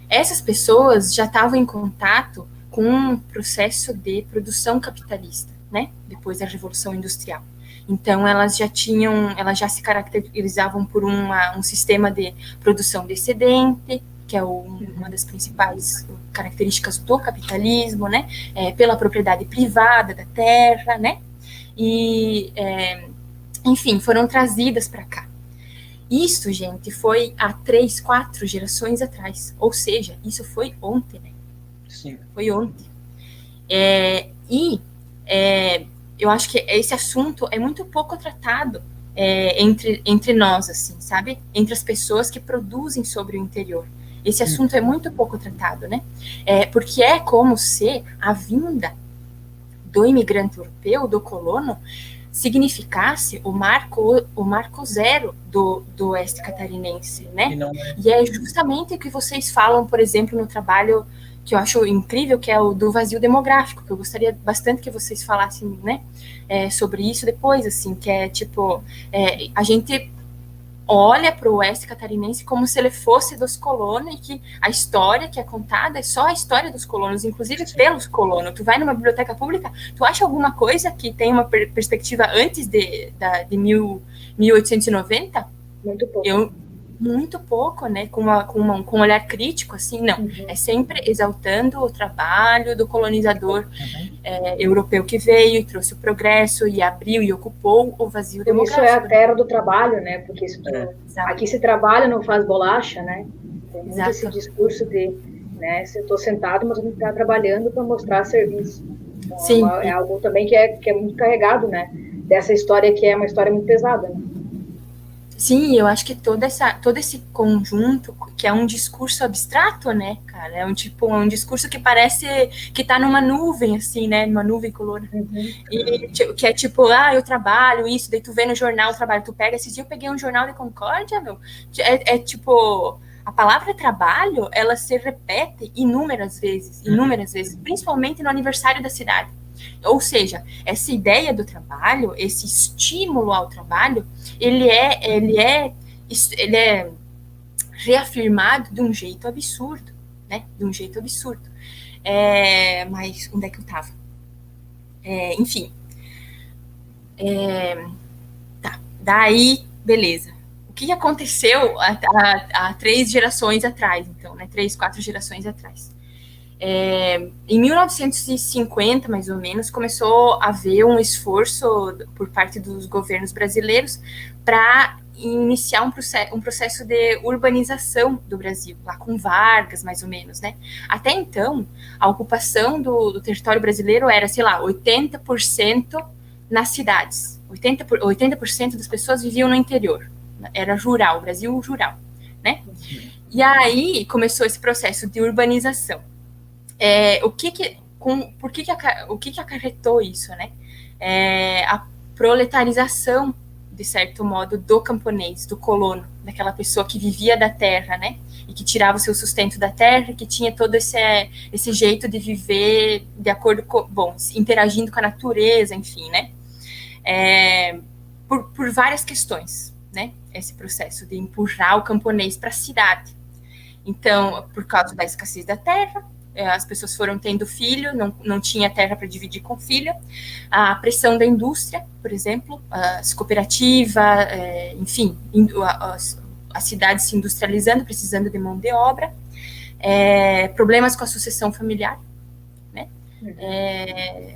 Essas pessoas já estavam em contato com um processo de produção capitalista, né? Depois da Revolução Industrial. Então, elas já se caracterizavam por um sistema de produção descendente, que é uma das principais características do capitalismo, né? Pela propriedade privada da terra, né? E, enfim, foram trazidas para cá. Isso, gente, foi há 3, 4 gerações atrás. Ou seja, isso foi ontem, né? Sim. Foi ontem. Eu acho que esse assunto é muito pouco tratado entre nós, assim, sabe? Entre as pessoas que produzem sobre o interior. Esse assunto é muito pouco tratado, né? Porque é como se a vinda do imigrante europeu, do colono, significasse o marco zero do oeste catarinense, né? E é justamente o que vocês falam, por exemplo, no trabalho que eu acho incrível, que é o do vazio demográfico, que eu gostaria bastante que vocês falassem, né, sobre isso depois, assim, que é tipo, a gente olha para o oeste catarinense como se ele fosse dos colonos, e que a história que é contada é só a história dos colonos, inclusive pelos colonos. Tu vai numa biblioteca pública, tu acha alguma coisa que tem uma perspectiva antes de 1890? Muito pouco. Muito pouco, né, com um olhar crítico, assim, não. É sempre exaltando o trabalho do colonizador europeu que veio e trouxe o progresso e abriu e ocupou o vazio demográfico. Isso é a terra do trabalho, né, porque aqui se trabalha, não faz bolacha, né, tem muito esse discurso de, né, se eu estou sentado, mas eu tenho que estar trabalhando para mostrar serviço. Então, sim. É algo também que é muito carregado, né, dessa história que é uma história muito pesada, né. Sim, eu acho que todo esse conjunto, que é um discurso abstrato, né, cara, é um discurso que parece que tá numa nuvem, assim, né, numa nuvem colorida, e que é tipo, eu trabalho isso, daí tu vê no jornal o trabalho, tu pega, esses dias eu peguei um jornal de Concórdia, meu, tipo, a palavra trabalho, ela se repete inúmeras vezes, principalmente no aniversário da cidade. Ou seja, essa ideia do trabalho, esse estímulo ao trabalho, ele é reafirmado de um jeito absurdo, né? De um jeito absurdo. Mas onde é que eu estava? Enfim. Tá. Daí, beleza. O que aconteceu há 3 gerações atrás, então, né? 3, 4 gerações atrás. Em 1950, mais ou menos, começou a haver um esforço por parte dos governos brasileiros para iniciar um processo de urbanização do Brasil, lá com Vargas, mais ou menos, né? Até então, a ocupação do território brasileiro era, sei lá, 80% nas cidades. 80% das pessoas viviam no interior. Era rural, Brasil rural, né? E aí começou esse processo de urbanização. O que acarretou isso, né? A proletarização, de certo modo, do camponês, do colono, daquela pessoa que vivia da terra, né? E que tirava o seu sustento da terra, que tinha todo esse jeito de viver de acordo com, interagindo com a natureza, enfim, né? Por várias questões, né? Esse processo de empurrar o camponês para a cidade. Então, por causa da escassez da terra, as pessoas foram tendo filho, não tinha terra para dividir com filho, a pressão da indústria, por exemplo, as cooperativas, enfim, a cidade se industrializando, precisando de mão de obra, problemas com a sucessão familiar, né?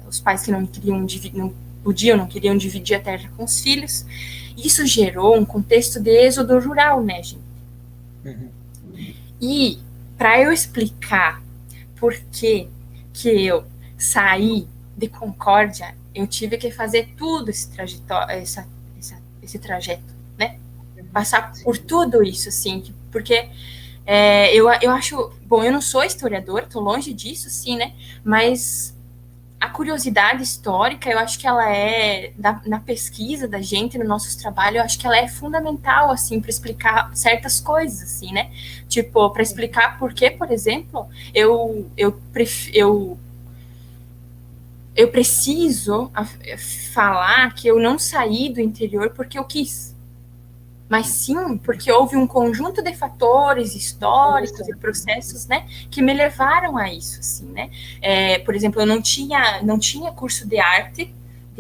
Os pais que não queriam dividir a terra com os filhos. Isso gerou um contexto de êxodo rural, né, gente? E para eu explicar por que eu saí de Concórdia, eu tive que fazer tudo esse trajeto, né? Passar por tudo isso, assim, porque eu acho... Bom, eu não sou historiadora, tô longe disso, sim, né? Mas a curiosidade histórica, eu acho que ela na pesquisa da gente, no nosso trabalho, eu acho que ela é fundamental, assim, para explicar certas coisas, assim, né? Tipo, para explicar por que, por exemplo, eu preciso falar que eu não saí do interior porque eu quis, mas sim porque houve um conjunto de fatores históricos e processos, né, que me levaram a isso, assim, né? Por exemplo, eu não tinha curso de arte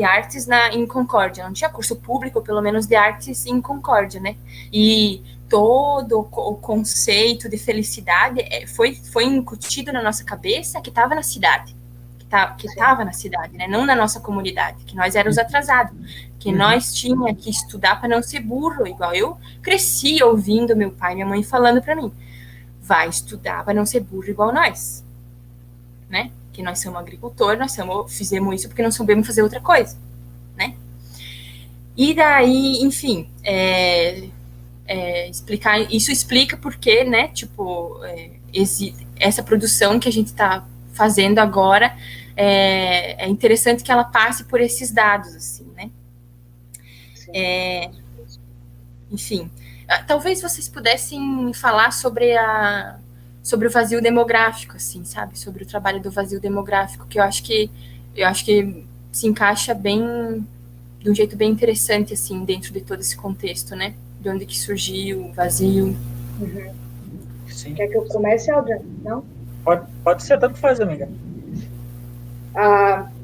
artes em Concórdia, não tinha curso público, pelo menos de artes em Concórdia, né? E todo o conceito de felicidade foi incutido na nossa cabeça que estava na cidade, que estava na cidade, né? Não na nossa comunidade, que nós éramos atrasados, que nós tinha que estudar para não ser burro, igual eu cresci ouvindo meu pai e minha mãe falando para mim, vai estudar para não ser burro igual nós, né? Que nós somos agricultores, fizemos isso porque não sabemos fazer outra coisa, né? E daí, enfim, isso explica porque, né, tipo, essa produção que a gente está fazendo agora, é interessante que ela passe por esses dados, assim, né? Enfim, talvez vocês pudessem falar sobre o vazio demográfico, assim, sabe? Sobre o trabalho do vazio demográfico, que eu acho que se encaixa bem, de um jeito bem interessante, assim, dentro de todo esse contexto, né? De onde que surgiu o vazio. Sim. Quer que eu comece, Aldrin? Não? Pode ser, tanto faz, amiga.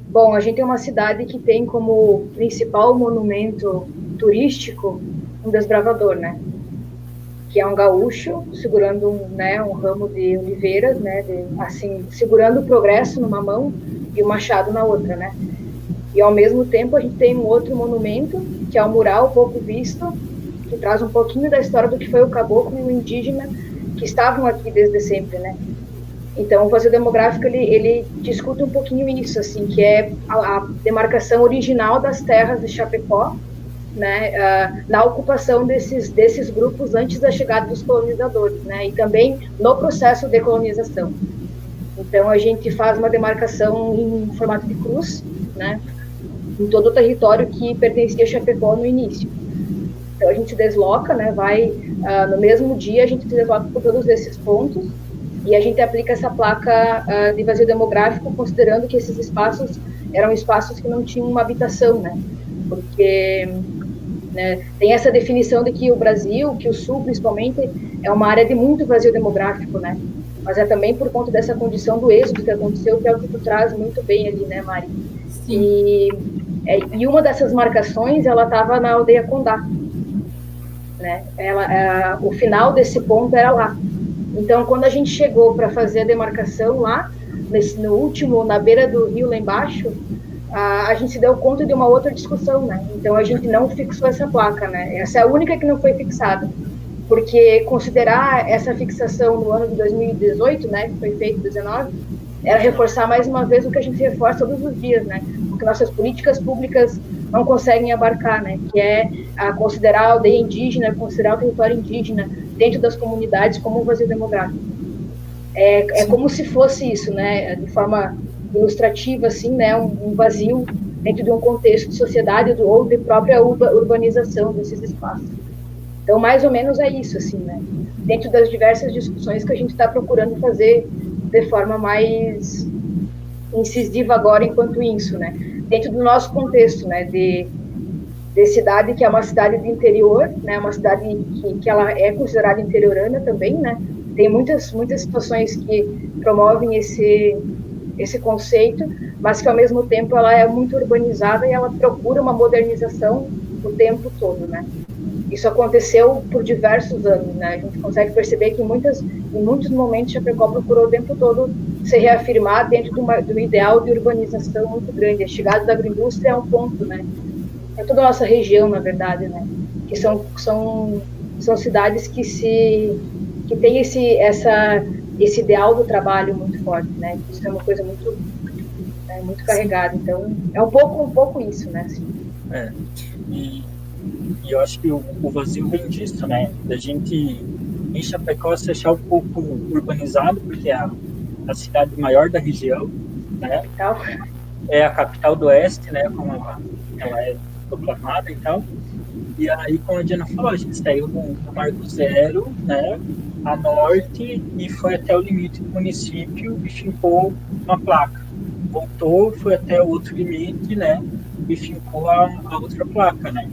Bom, a gente tem uma cidade que tem como principal monumento turístico um desbravador, né? Que é um gaúcho segurando um ramo de oliveiras, né? Assim, segurando o progresso numa mão e o machado na outra, né? E ao mesmo tempo a gente tem um outro monumento, que é o mural pouco visto, que traz um pouquinho da história do que foi o caboclo e o indígena que estavam aqui desde sempre, né? Então, o vazio demográfico, ele discute um pouquinho isso, assim, que é a demarcação original das terras de Chapecó, né, na ocupação desses grupos antes da chegada dos colonizadores, né, e também no processo de colonização. Então, a gente faz uma demarcação em formato de cruz, né, em todo o território que pertencia a Chapecó no início. Então, a gente desloca, né, no mesmo dia, a gente se desloca por todos esses pontos, e a gente aplica essa placa de vazio demográfico, considerando que esses espaços eram espaços que não tinham uma habitação, né? Porque, né, tem essa definição de que o Brasil, que o Sul, principalmente, é uma área de muito vazio demográfico, né? Mas é também por conta dessa condição do êxodo que aconteceu, que é o que tu traz muito bem ali, né, Mari? Sim. E uma dessas marcações, ela estava na aldeia Condá, né? O final desse ponto era lá. Então, quando a gente chegou para fazer a demarcação lá, na beira do rio lá embaixo, a gente se deu conta de uma outra discussão, né? Então, a gente não fixou essa placa, né? Essa é a única que não foi fixada, porque considerar essa fixação no ano de 2018, né, que foi feito, 19, era reforçar mais uma vez o que a gente reforça todos os dias, né? Porque nossas políticas públicas não conseguem abarcar, né? Que é considerar a aldeia indígena, considerar o território indígena dentro das comunidades como um vazio demográfico. É como se fosse isso, né? De forma ilustrativa, assim, né? Um vazio dentro de um contexto de sociedade ou de própria urbanização desses espaços. Então, mais ou menos é isso, assim, né? Dentro das diversas discussões que a gente está procurando fazer de forma mais incisiva agora enquanto isso, né? Dentro do nosso contexto, né? De cidade que é uma cidade do interior, né? Uma cidade que ela é considerada interiorana também, né? Tem muitas situações que promovem esse conceito, mas que ao mesmo tempo ela é muito urbanizada e ela procura uma modernização o tempo todo, né? Isso aconteceu por diversos anos, né? A gente consegue perceber que em muitos momentos Chapecó procurou o tempo todo se reafirmar dentro de um ideal de urbanização muito grande. A chegada da agroindústria é um ponto, né? É toda a nossa região, na verdade, né? Que são cidades que têm esse ideal do trabalho muito forte, né? Isso é uma coisa muito carregada. Então, é um pouco isso, né? Assim. E eu acho que o vazio vem disso, né? Da gente, em Chapecó, se achar um pouco urbanizado, porque é a cidade maior da região, né? É a capital do Oeste, né? Como ela é proclamada e tal. E aí, como a Diana falou, a gente saiu do Marco Zero, né? A norte, e foi até o limite do município e fincou uma placa. Voltou, foi até o outro limite, né? E fincou a outra placa, né?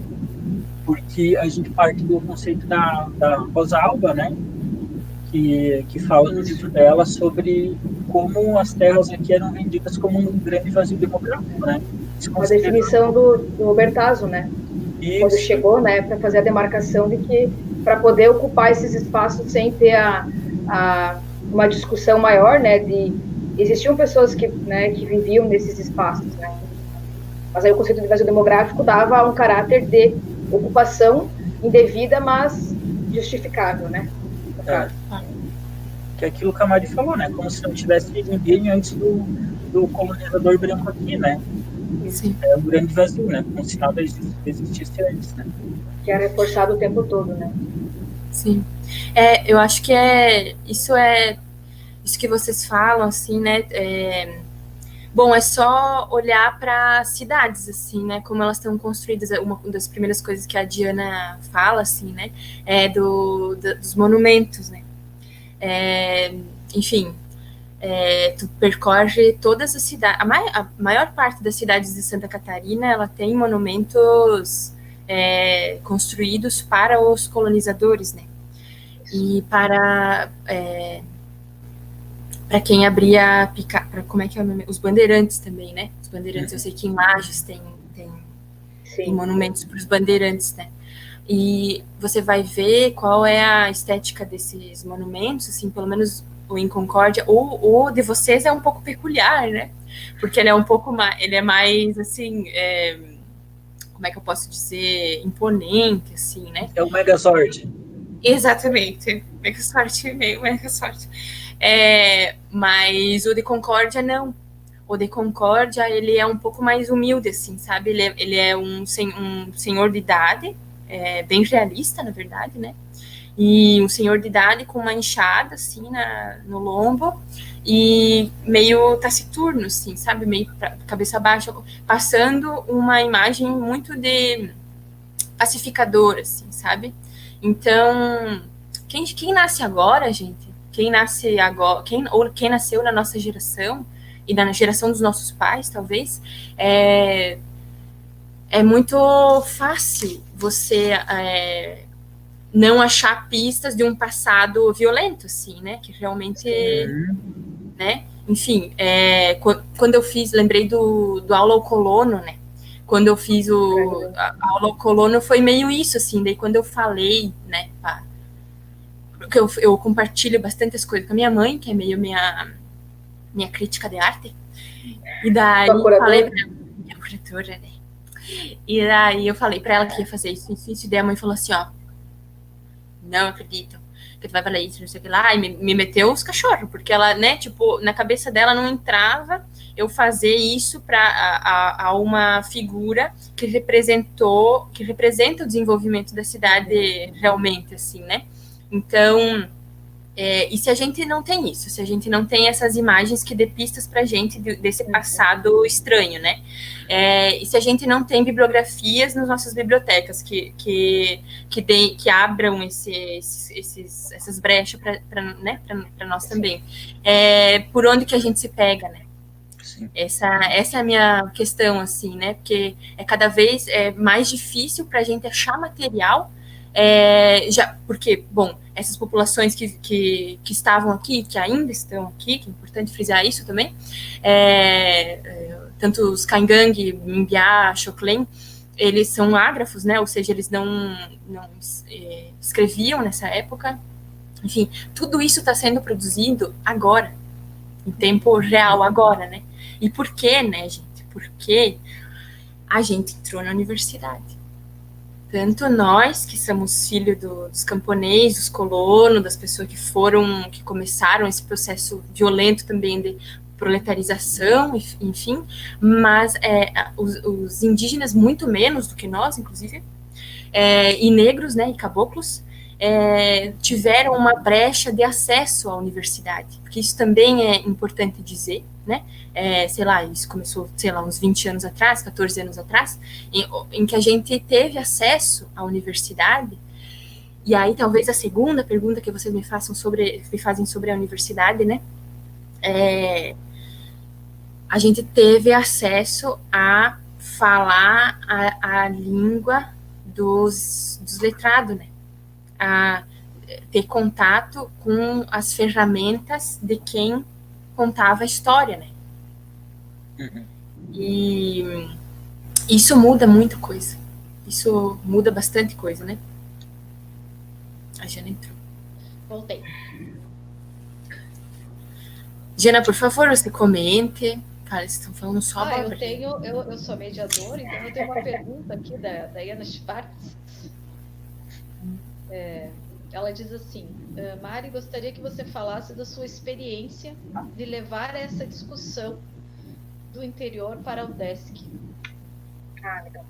Porque a gente parte do conceito da Rosalba, né? Que fala no livro dela sobre como as terras aqui eram vendidas como um grande vazio demográfico, né? A definição do Bertazzo, né? Isso. Quando chegou, né, para fazer a demarcação de que para poder ocupar esses espaços sem ter uma discussão maior, né, existiam pessoas que viviam nesses espaços, né? Mas aí o conceito de vazio demográfico dava um caráter de ocupação indevida, mas justificável, né? Que é aquilo que a Mari falou, né? Como se não tivesse ninguém antes do colonizador branco aqui, né? Sim. É um grande vazio, né? Como se nada existisse antes, né? Que é reforçado o tempo todo, né? Sim. Eu acho que isso que vocês falam, assim, né? Bom, é só olhar para cidades, assim, né? Como elas estão construídas. Uma das primeiras coisas que a Diana fala, assim, né? É dos monumentos, né? Enfim, tu percorre todas as cidades. A maior parte das cidades de Santa Catarina, ela tem monumentos construídos para os colonizadores, né? E para quem abria como é que é o nome? Os bandeirantes também, né? Os bandeirantes, eu sei que em Lages tem monumentos para os bandeirantes, né? E você vai ver qual é a estética desses monumentos, assim, pelo menos o em Concórdia, o de vocês é um pouco peculiar, né? Porque ele é um pouco mais, ele é mais, assim, como é que eu posso dizer, imponente, assim, né? É o Megazord. Exatamente, meio Megazord. Mas o de Concórdia, não. O de Concórdia, ele é um pouco mais humilde, assim, sabe? Ele é um senhor de idade, bem realista, na verdade, né? E um senhor de idade com uma enxada, assim, no lombo, e meio taciturno, assim, sabe? Meio cabeça baixa, passando uma imagem muito de pacificador, assim, sabe? Então, quem nasce agora, gente, quem nasceu na nossa geração, e na geração dos nossos pais, talvez, é muito fácil você não achar pistas de um passado violento, assim, né? Que realmente, né? Enfim, quando eu fiz, lembrei do Aula ao Colono, né? Quando eu fiz a Aula ao Colono, foi meio isso, assim. Daí, quando eu falei, né? Porque eu compartilho bastante as coisas com a minha mãe, que é meio minha crítica de arte. E daí falei pra ela, minha curadora, né? E daí eu falei pra ela que ia fazer isso, e daí a mãe falou assim, ó, não acredito que tu vai falar isso, não sei o que lá, e me meteu os cachorros, porque ela, né, tipo, na cabeça dela não entrava eu fazer isso a uma figura que representa o desenvolvimento da cidade realmente, assim, né? Então, e se a gente não tem isso, se a gente não tem essas imagens que dê pistas pra gente desse passado estranho, né? E se a gente não tem bibliografias nas nossas bibliotecas que abram essas brechas para nós também. Por onde que a gente se pega, né? Essa é a minha questão, assim, né? Porque é cada vez mais difícil para a gente achar material, porque, bom, essas populações que estavam aqui, que ainda estão aqui, que é importante frisar isso também, tanto os Caingangue, Mimbiá, Xoclen, eles são ágrafos, né? Ou seja, eles não escreviam nessa época. Enfim, tudo isso está sendo produzido agora, em tempo real agora, né? E por quê, né, gente? Porque a gente entrou na universidade. Tanto nós, que somos filhos dos camponeses, dos colonos, das pessoas que começaram esse processo violento também de proletarização, enfim, mas os indígenas muito menos do que nós, inclusive, e negros, né, e caboclos, tiveram uma brecha de acesso à universidade, porque isso também é importante dizer, né? Sei lá, isso começou, sei lá, uns 20 anos atrás, 14 anos atrás, em que a gente teve acesso à universidade. E aí, talvez a segunda pergunta que vocês me fazem sobre a universidade, né? A gente teve acesso a falar a língua dos letrados, né? A ter contato com as ferramentas de quem contava a história, né? Uhum. E isso muda muita coisa. Isso muda bastante coisa, né? A Jana entrou. Voltei. Jana, por favor, você comente. Cara, eles estão falando só abobrinha. Eu sou mediadora, então eu tenho uma pergunta aqui da Ana Schwartz. Ela diz assim: Mari, gostaria que você falasse da sua experiência de levar essa discussão do interior para o desk. Legal.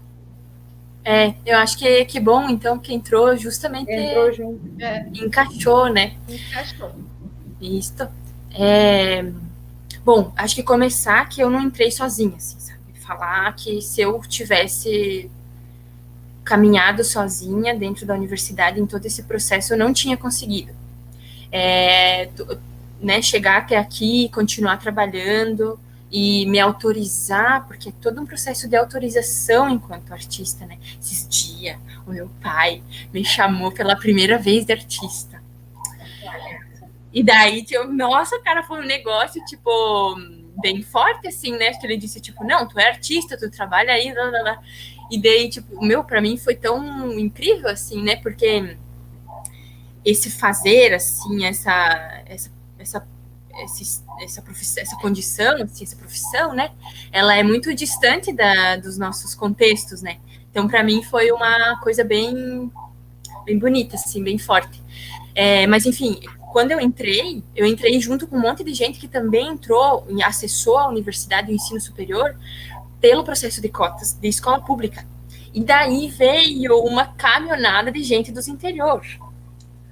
Eu acho que bom, então, que entrou justamente... Entrou junto. Encaixou, né? Encaixou. Isso. Bom, acho que começar que eu não entrei sozinha, assim, sabe? Falar que se eu tivesse caminhado sozinha dentro da universidade em todo esse processo, eu não tinha conseguido. Né, chegar até aqui, continuar trabalhando e me autorizar, porque é todo um processo de autorização enquanto artista, né? Esses dias, o meu pai me chamou pela primeira vez de artista. E daí, nossa, cara, foi um negócio, tipo, bem forte, assim, né? Que ele disse, tipo, não, tu é artista, tu trabalha aí, blá, blá, blá. E daí, tipo, pra mim foi tão incrível, assim, né? Porque esse fazer, assim, essa condição, assim, essa profissão, né? Ela é muito distante dos nossos contextos, né? Então, para mim, foi uma coisa bem bonita, assim, bem forte. Mas, enfim, quando eu entrei junto com um monte de gente que também entrou e acessou a universidade e o ensino superior pelo processo de cotas de escola pública. E daí veio uma caminhonada de gente dos interior.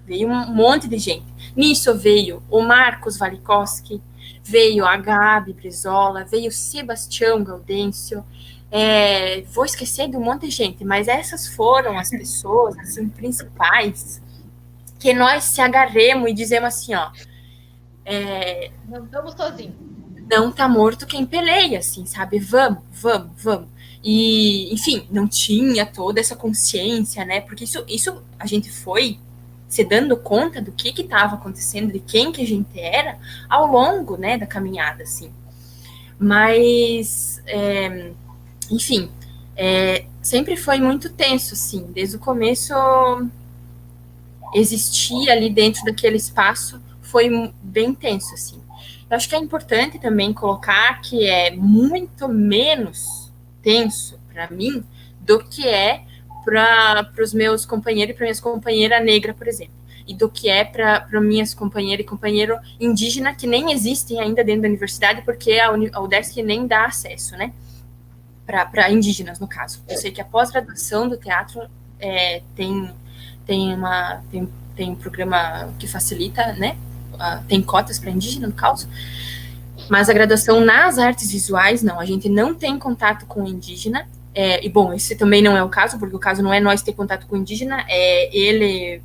Veio um monte de gente. Nisso veio o Marcos Valikowski, veio a Gabi Brizola, veio o Sebastião Gaudêncio. Vou esquecer de um monte de gente, mas essas foram as pessoas assim, principais que nós se agarremos e dizemos assim, ó... não estamos sozinhos. Não tá morto quem peleia, assim, sabe? Vamos. E, enfim, não tinha toda essa consciência, né? Porque isso a gente foi se dando conta do que estava acontecendo, de quem que a gente era, ao longo, né, da caminhada, assim. Mas, enfim, sempre foi muito tenso, assim. Desde o começo, existir ali dentro daquele espaço foi bem tenso, assim. Eu acho que é importante também colocar que é muito menos tenso para mim do que é para os meus companheiros e para minhas companheiras negras, por exemplo, e do que é para minhas companheiras e companheiro indígena que nem existem ainda dentro da universidade, porque a UDESC nem dá acesso, né, para indígenas, no caso. Eu sei que a pós-graduação do teatro tem um programa que facilita, né, tem cotas para indígena, no caso, mas a graduação nas artes visuais, não, a gente não tem contato com o indígena, e bom, esse também não é o caso, porque o caso não é nós ter contato com o indígena, ele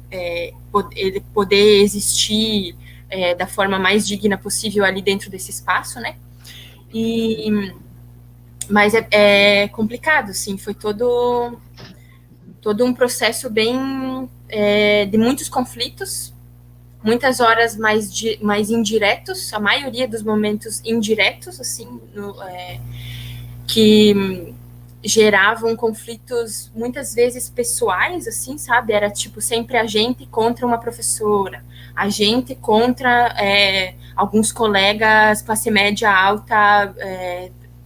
poder existir da forma mais digna possível ali dentro desse espaço, né, mas é complicado, assim, foi todo um processo bem de muitos conflitos, muitas horas mais indiretos, a maioria dos momentos indiretos, assim, que geravam conflitos muitas vezes pessoais, assim, sabe? Era tipo sempre a gente contra uma professora, a gente contra alguns colegas classe média alta,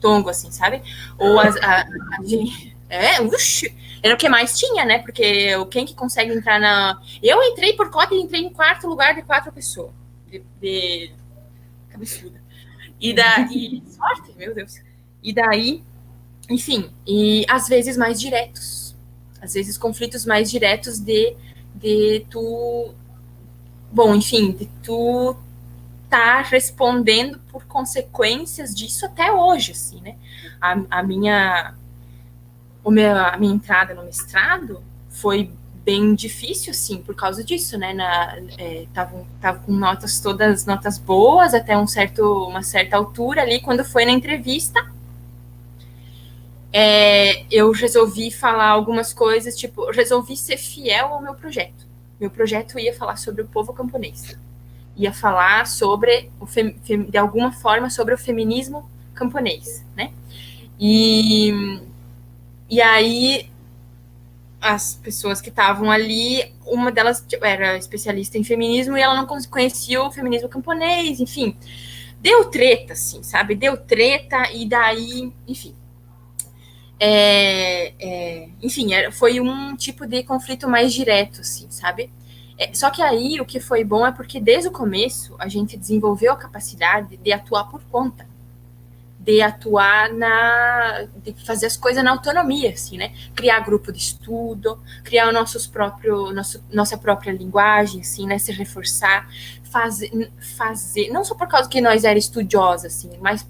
tongo, assim, sabe? Ou a gente... era o que mais tinha, né? Porque quem que consegue entrar na... Eu entrei por cota e entrei em quarto lugar de 4 pessoas. De cabeçuda. E sorte, meu Deus. E daí, enfim, e às vezes mais diretos. Às vezes conflitos mais diretos de tu... Bom, enfim, de tu tá respondendo por consequências disso até hoje, assim, né? A minha entrada no mestrado foi bem difícil, assim, por causa disso, né? Tava com todas notas boas, até uma certa altura ali, quando foi na entrevista, eu resolvi falar algumas coisas, tipo, eu resolvi ser fiel ao meu projeto. Meu projeto ia falar sobre o povo camponês. ia falar sobre, de alguma forma, sobre o feminismo camponês, né? E aí, as pessoas que estavam ali, uma delas era especialista em feminismo e ela não conhecia o feminismo camponês, enfim. Deu treta, assim, sabe? Deu treta e daí, enfim. Enfim, foi um tipo de conflito mais direto, assim, sabe? Só que aí o que foi bom é porque desde o começo a gente desenvolveu a capacidade de atuar por conta, de atuar de fazer as coisas na autonomia, assim, né? Criar grupo de estudo, criar nossa própria linguagem, assim, né? Se reforçar, fazer, não só por causa que nós era estudiosa, assim, mas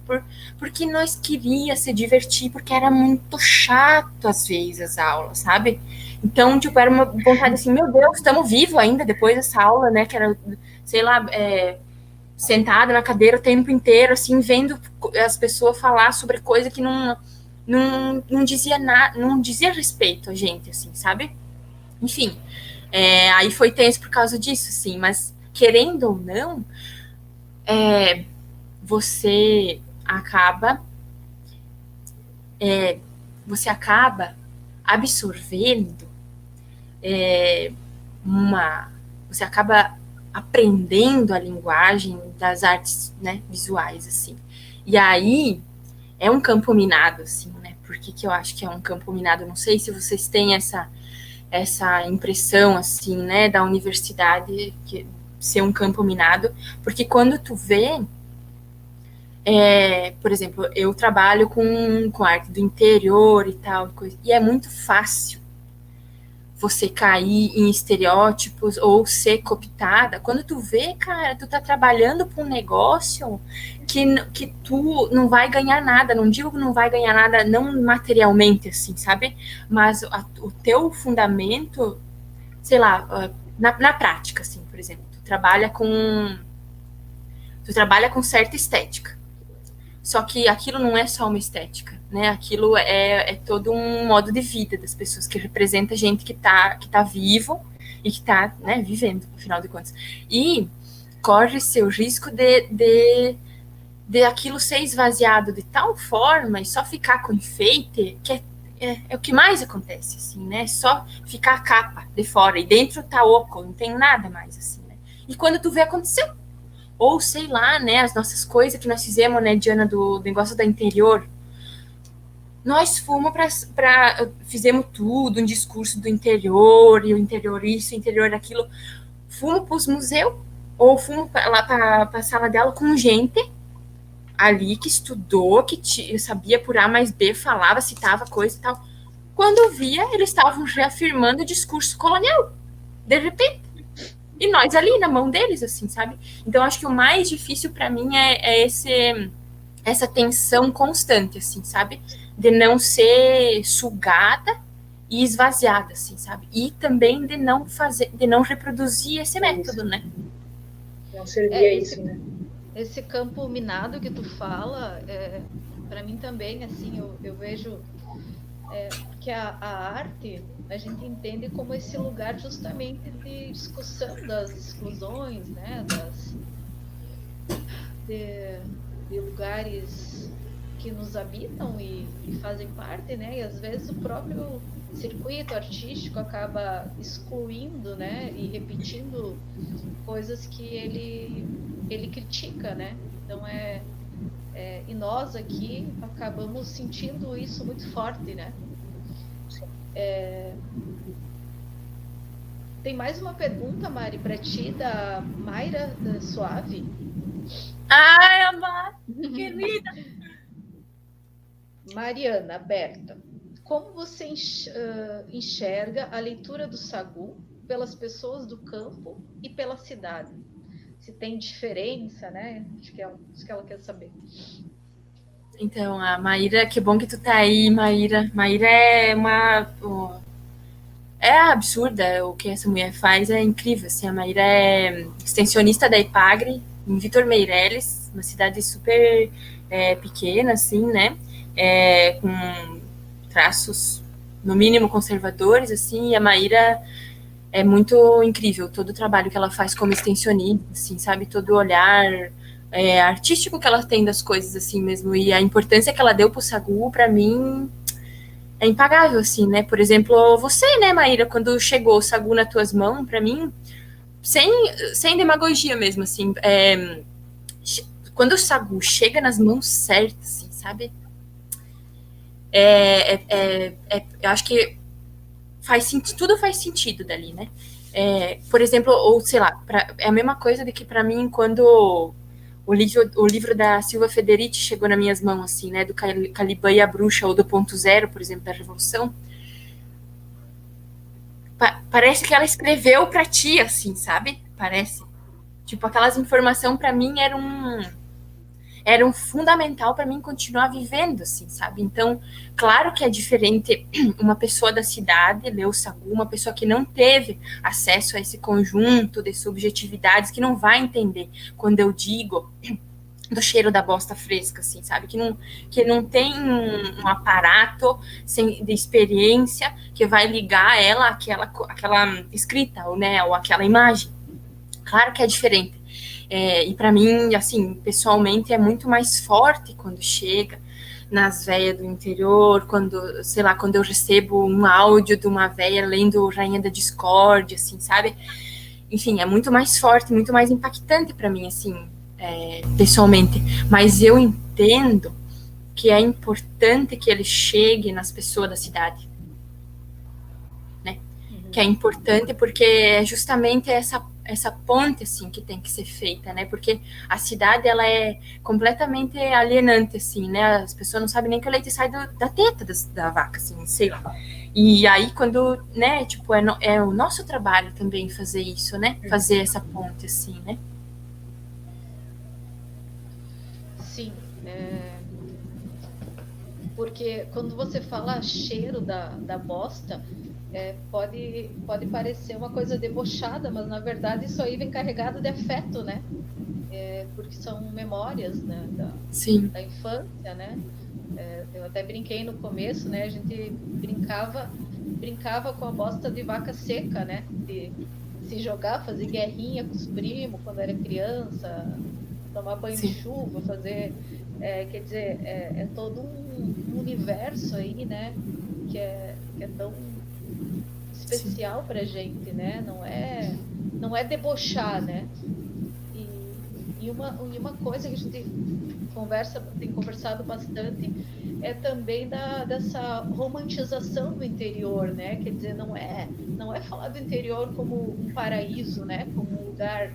porque nós queria se divertir, porque era muito chato às vezes as aulas, sabe? Então, tipo, era uma vontade assim, meu Deus, estamos vivos ainda depois dessa aula, né? Que era, sei lá, sentada na cadeira o tempo inteiro, assim, vendo as pessoas falar sobre coisa que não dizia nada, não dizia respeito a gente, assim, sabe? Enfim, aí foi tenso por causa disso, assim, mas querendo ou não, você acaba absorvendo você acaba aprendendo a linguagem das artes, né, visuais, assim. E aí é um campo minado, assim, né? Por que eu acho que é um campo minado? Não sei se vocês têm essa impressão, assim, né, da universidade ser um campo minado, porque quando tu vê, por exemplo, eu trabalho com arte do interior e tal, e é muito fácil você cair em estereótipos ou ser cooptada. Quando tu vê, cara, tu tá trabalhando para um negócio que tu não vai ganhar nada, não digo que não vai ganhar nada, não materialmente, assim, sabe? Mas o teu fundamento, sei lá, na prática, assim, por exemplo, tu trabalha com certa estética. Só que aquilo não é só uma estética, né? Aquilo é todo um modo de vida das pessoas, que representa gente que tá vivo e que tá, né, vivendo, afinal de contas. E corre-se o risco de aquilo ser esvaziado de tal forma e só ficar com enfeite, que é o que mais acontece, assim, né? Só ficar a capa de fora e dentro tá oco, não tem nada mais, assim, né? E quando tu vê, aconteceu. Ou, sei lá, né, as nossas coisas que nós fizemos, né, Diana, do negócio da interior. Nós fomos fizemos tudo, um discurso do interior, e o interior isso, o interior aquilo. Fomos para os museus, ou fomos lá para a sala dela com gente ali que estudou, que sabia por A mais B, falava, citava coisa e tal. Quando via, eles estavam reafirmando o discurso colonial. De repente. E nós ali na mão deles, assim, sabe? Então, acho que o mais difícil para mim é essa tensão constante, assim, sabe? De não ser sugada e esvaziada, assim, sabe? E também de não reproduzir esse método, né? Não servia isso, né? Esse campo minado que tu fala, para mim também, assim, eu vejo que a arte a gente entende como esse lugar justamente de discussão das exclusões, né, de lugares que nos habitam e fazem parte, né, e às vezes o próprio circuito artístico acaba excluindo, né, e repetindo coisas que ele critica, né, então e nós aqui acabamos sentindo isso muito forte, né. Tem mais uma pergunta, Mari, para ti, da Mayra da Suave. Ai, Amar, querida! Mariana Berta, como você enxerga a leitura do Sagu pelas pessoas do campo e pela cidade? Se tem diferença, né? Acho que é isso que ela quer saber. Então, a Maíra, que bom que tu tá aí, Maíra. Maíra é absurda o que essa mulher faz, é incrível, assim, a Maíra é extensionista da Ipagre, em Vitor Meireles, uma cidade super pequena, assim, né, com traços, no mínimo, conservadores, assim, e a Maíra é muito incrível todo o trabalho que ela faz como extensionista, assim, sabe? Todo o olhar artístico que ela tem das coisas, assim mesmo. E a importância que ela deu pro sagu, para mim, é impagável, assim, né? Por exemplo, você, né, Maíra, quando chegou o sagu nas tuas mãos, para mim, sem demagogia mesmo, assim, quando o sagu chega nas mãos certas, assim, sabe? Eu acho que tudo faz sentido dali, né? Por exemplo, ou sei lá, é a mesma coisa de que para mim, quando o livro da Silva Federici chegou nas minhas mãos, assim, né? Do Caliban e a Bruxa, ou do Ponto Zero, por exemplo, da Revolução, parece que ela escreveu para ti, assim, sabe? Parece. Tipo, aquelas informações para mim eram fundamental para mim continuar vivendo, assim, sabe? Então, claro que é diferente uma pessoa da cidade ler o sagu, uma pessoa que não teve acesso a esse conjunto de subjetividades, que não vai entender quando eu digo do cheiro da bosta fresca, assim, sabe? Que não tem um aparato de experiência que vai ligar ela àquela escrita, ou aquela imagem. Claro que é diferente. E para mim, assim, pessoalmente, é muito mais forte quando chega nas véias do interior, quando eu recebo um áudio de uma véia lendo Rainha da Discórdia, assim, sabe? Enfim, é muito mais forte, muito mais impactante para mim, assim, pessoalmente. Mas eu entendo que é importante que ele chegue nas pessoas da cidade, né? Que é importante porque é justamente essa ponte, assim, que tem que ser feita, né? Porque a cidade, ela é completamente alienante, assim, né? As pessoas não sabem nem que o leite sai da teta da vaca, assim, sei lá. E aí, quando, né, tipo, é o nosso trabalho também fazer isso, né? Fazer essa ponte, assim, né? Sim, porque quando você fala cheiro da bosta, pode parecer uma coisa debochada, mas na verdade isso aí vem carregado de afeto, né? Porque são memórias, né, da infância, né? Eu até brinquei no começo, né? A gente brincava com a bosta de vaca seca, né? De se jogar, fazer guerrinha com os primos quando era criança, tomar banho de chuva, fazer... quer dizer, é todo um universo aí, né? Que é tão especial pra gente, né? Não é debochar, né? E uma coisa que a gente tem conversado bastante é também dessa romantização do interior, né? Quer dizer, não é falar do interior como um paraíso, né? Como um lugar...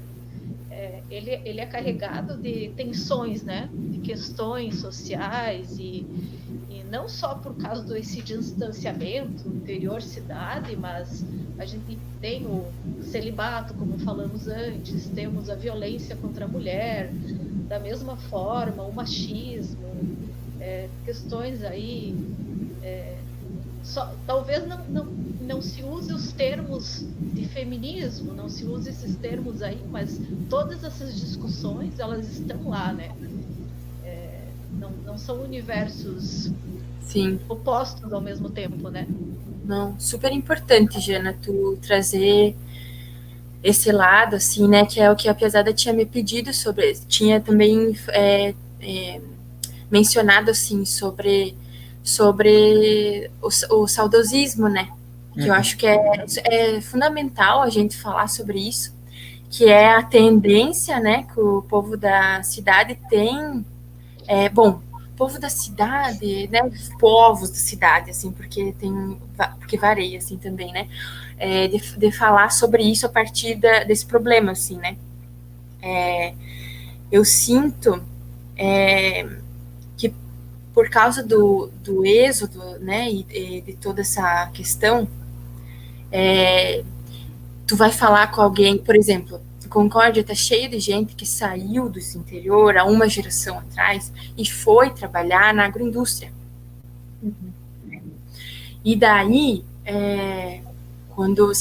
ele é carregado de tensões, né? De questões sociais e não só por causa desse distanciamento interior-cidade, mas a gente tem o celibato, como falamos antes, temos a violência contra a mulher, da mesma forma, o machismo, questões aí... talvez não se use os termos de feminismo, não se use esses termos aí, mas todas essas discussões, elas estão lá, né? Não são universos opostos ao mesmo tempo, né? Não, super importante, Jana, tu trazer esse lado, assim, né, que é o que a Piazada tinha me pedido sobre, tinha também mencionado, assim, sobre o saudosismo, né, que eu acho que é fundamental a gente falar sobre isso, que é a tendência, né, que o povo da cidade tem, povo da cidade, né, povos da cidade, assim, porque varia, assim, também, né, de falar sobre isso a partir desse problema, assim, né. Eu sinto que por causa do êxodo, né, e de toda essa questão, tu vai falar com alguém, por exemplo, Concórdia está cheio de gente que saiu do interior há uma geração atrás e foi trabalhar na agroindústria. E daí, quando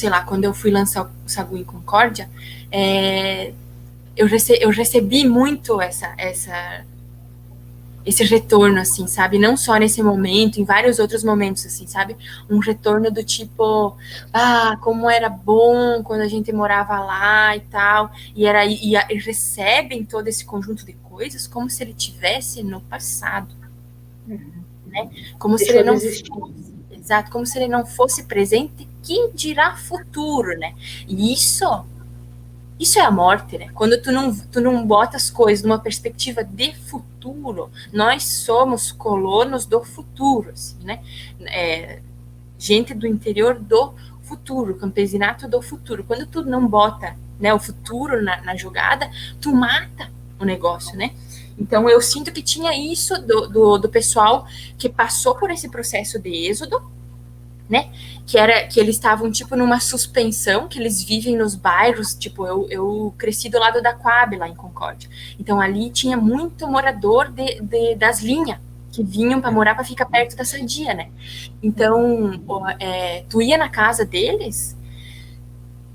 eu fui lançar o Sagu em Concórdia, eu recebi muito esse retorno, assim, sabe? Não só nesse momento, em vários outros momentos, assim, sabe? Um retorno do tipo, como era bom quando a gente morava lá e tal, e recebem todo esse conjunto de coisas como se ele tivesse no passado, né? Como se ele não fosse, exato, como se ele não fosse presente, quem dirá futuro, né? E isso é a morte, né? Quando tu não bota as coisas numa perspectiva de futuro, nós somos colonos do futuro, assim, né? Gente do interior do futuro, campesinato do futuro. Quando tu não bota, né, o futuro na jogada, tu mata o negócio, né? Então eu sinto que tinha isso do pessoal que passou por esse processo de êxodo, né? Que eles estavam, tipo, numa suspensão, que eles vivem nos bairros, tipo, eu cresci do lado da Coab, lá em Concórdia. Então, ali tinha muito morador das linhas, que vinham para morar, para ficar perto da Sadia, né? Então, tu ia na casa deles,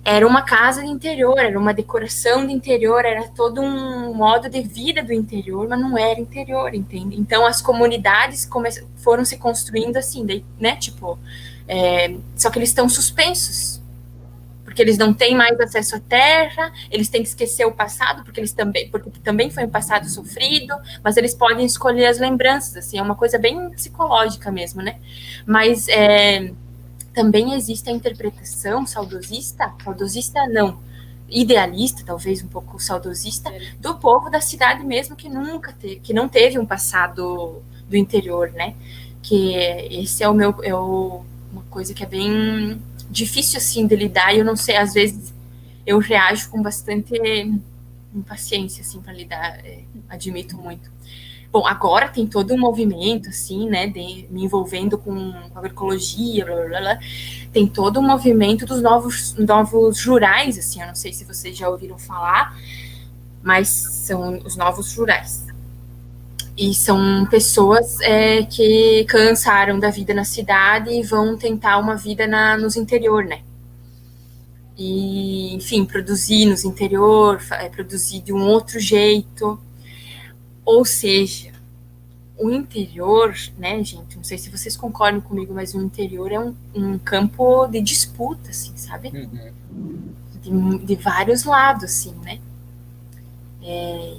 era uma casa de interior, era uma decoração de interior, era todo um modo de vida do interior, mas não era interior, entende? Então, as comunidades foram se construindo assim, daí, né? Tipo, só que eles estão suspensos, porque eles não têm mais acesso à terra, eles têm que esquecer o passado, porque também foi um passado sofrido, mas eles podem escolher as lembranças, assim, é uma coisa bem psicológica mesmo, né? Mas também existe a interpretação saudosista não, idealista, talvez um pouco saudosista, do povo da cidade mesmo, que não teve um passado do interior, né? Que esse é uma coisa que é bem difícil, assim, de lidar, e eu não sei, às vezes eu reajo com bastante impaciência, assim, para lidar, admito muito. Bom, agora tem todo um movimento, assim, né, me envolvendo com agroecologia, blá, blá, blá, tem todo um movimento dos novos rurais, assim, eu não sei se vocês já ouviram falar, mas são os novos rurais. E são pessoas que cansaram da vida na cidade e vão tentar uma vida nos interior, né? E, enfim, produzir nos interior, produzir de um outro jeito. Ou seja, o interior, né, gente? Não sei se vocês concordam comigo, mas o interior é um campo de disputa, assim, sabe? De vários lados, assim, né?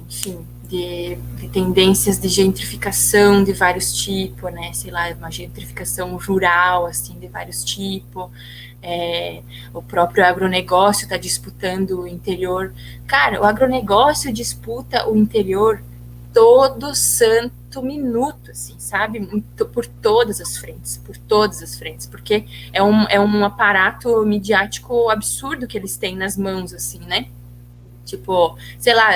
Enfim, de tendências de gentrificação de vários tipos, né? Sei lá, uma gentrificação rural, assim, de vários tipos. O próprio agronegócio está disputando o interior. Cara, o agronegócio disputa o interior todo santo minuto, assim, sabe? Por todas as frentes, porque é um aparato midiático absurdo que eles têm nas mãos, assim, né? Tipo, sei lá,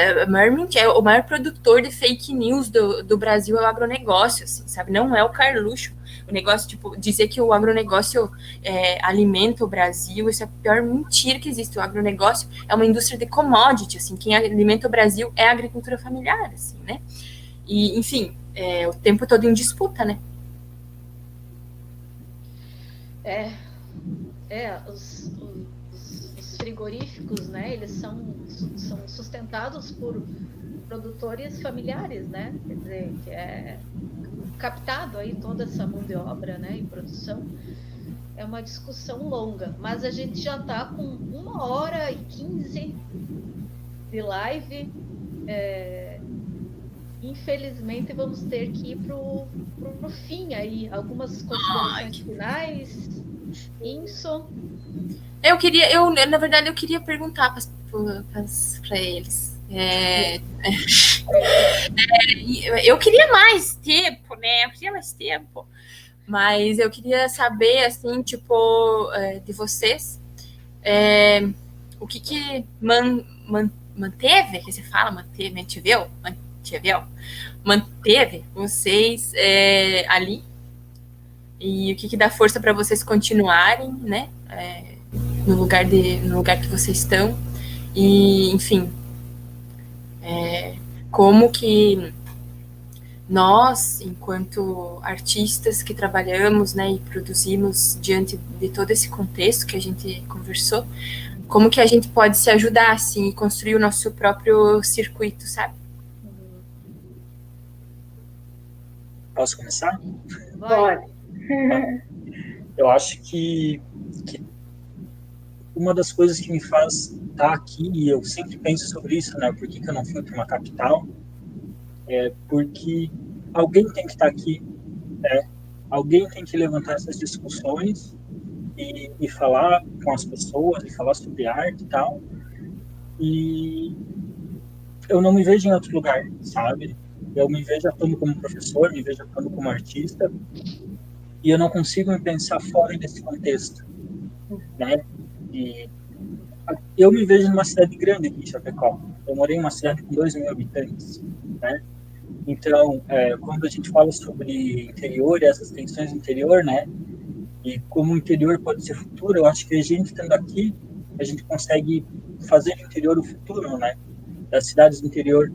o maior produtor de fake news do Brasil é o agronegócio, assim, sabe? Não é o Carluxo. O negócio, tipo, dizer que o agronegócio alimenta o Brasil, isso é a pior mentira que existe. O agronegócio é uma indústria de commodity, assim, quem alimenta o Brasil é a agricultura familiar, assim, né? E, enfim, o tempo todo em disputa, né? Os frigoríficos, né, eles são sustentados por produtores familiares, né, quer dizer, que é captado aí toda essa mão de obra, né, em produção. É uma discussão longa, mas a gente já está com 1h15 de live. Infelizmente vamos ter que ir pro fim aí, algumas considerações finais. Isso. Na verdade, eu queria perguntar para eles. Eu queria mais tempo, né? Mas eu queria saber, assim, tipo, de vocês, o que manteve, que você fala, manteve vocês ali, e o que dá força para vocês continuarem, né? No lugar que vocês estão, e, enfim, como que nós, enquanto artistas que trabalhamos, né, e produzimos diante de todo esse contexto que a gente conversou, como que a gente pode se ajudar, assim, e construir o nosso próprio circuito, sabe? Posso começar? Vai. Pode. Eu acho que uma das coisas que me faz estar aqui, e eu sempre penso sobre isso, né? Por que eu não fui para uma capital? É porque alguém tem que estar aqui, né? Alguém tem que levantar essas discussões e falar com as pessoas, e falar sobre arte e tal. E eu não me vejo em outro lugar, sabe? Eu me vejo atuando como professor, me vejo atuando como artista, e eu não consigo me pensar fora desse contexto, né? E eu me vejo numa cidade grande aqui em Chapecó. Eu morei em uma cidade com 2.000 habitantes, né? Então, quando a gente fala sobre interior e essas tensões do interior, né? E como o interior pode ser futuro, eu acho que a gente estando aqui, a gente consegue fazer do interior o futuro, né? Das cidades do interior,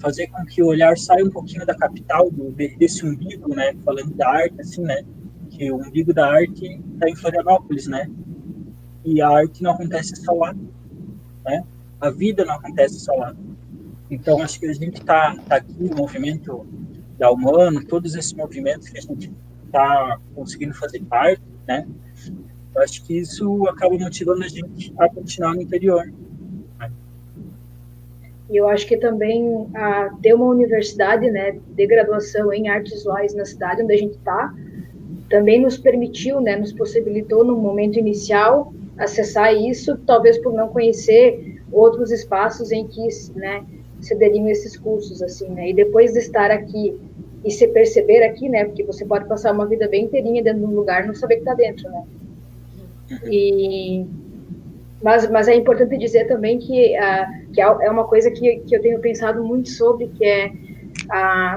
fazer com que o olhar saia um pouquinho da capital, desse umbigo, né? Falando da arte, assim, né? Que o umbigo da arte está em Florianópolis, né? E a arte não acontece só lá, né? A vida não acontece só lá. Então, acho que a gente está aqui, o movimento da Humano, todos esses movimentos que a gente está conseguindo fazer parte, né? Eu acho que isso acaba motivando a gente a continuar no interior. Né? E eu acho que também ter uma universidade, né, de graduação em artes visuais na cidade onde a gente está, também nos permitiu, né, nos possibilitou no momento inicial acessar isso, talvez por não conhecer outros espaços em que, né, se deriam esses cursos, assim, né, e depois de estar aqui e se perceber aqui, né, porque você pode passar uma vida bem inteirinha dentro de um lugar e não saber que está dentro, né, mas é importante dizer também que é uma coisa que eu tenho pensado muito sobre, que é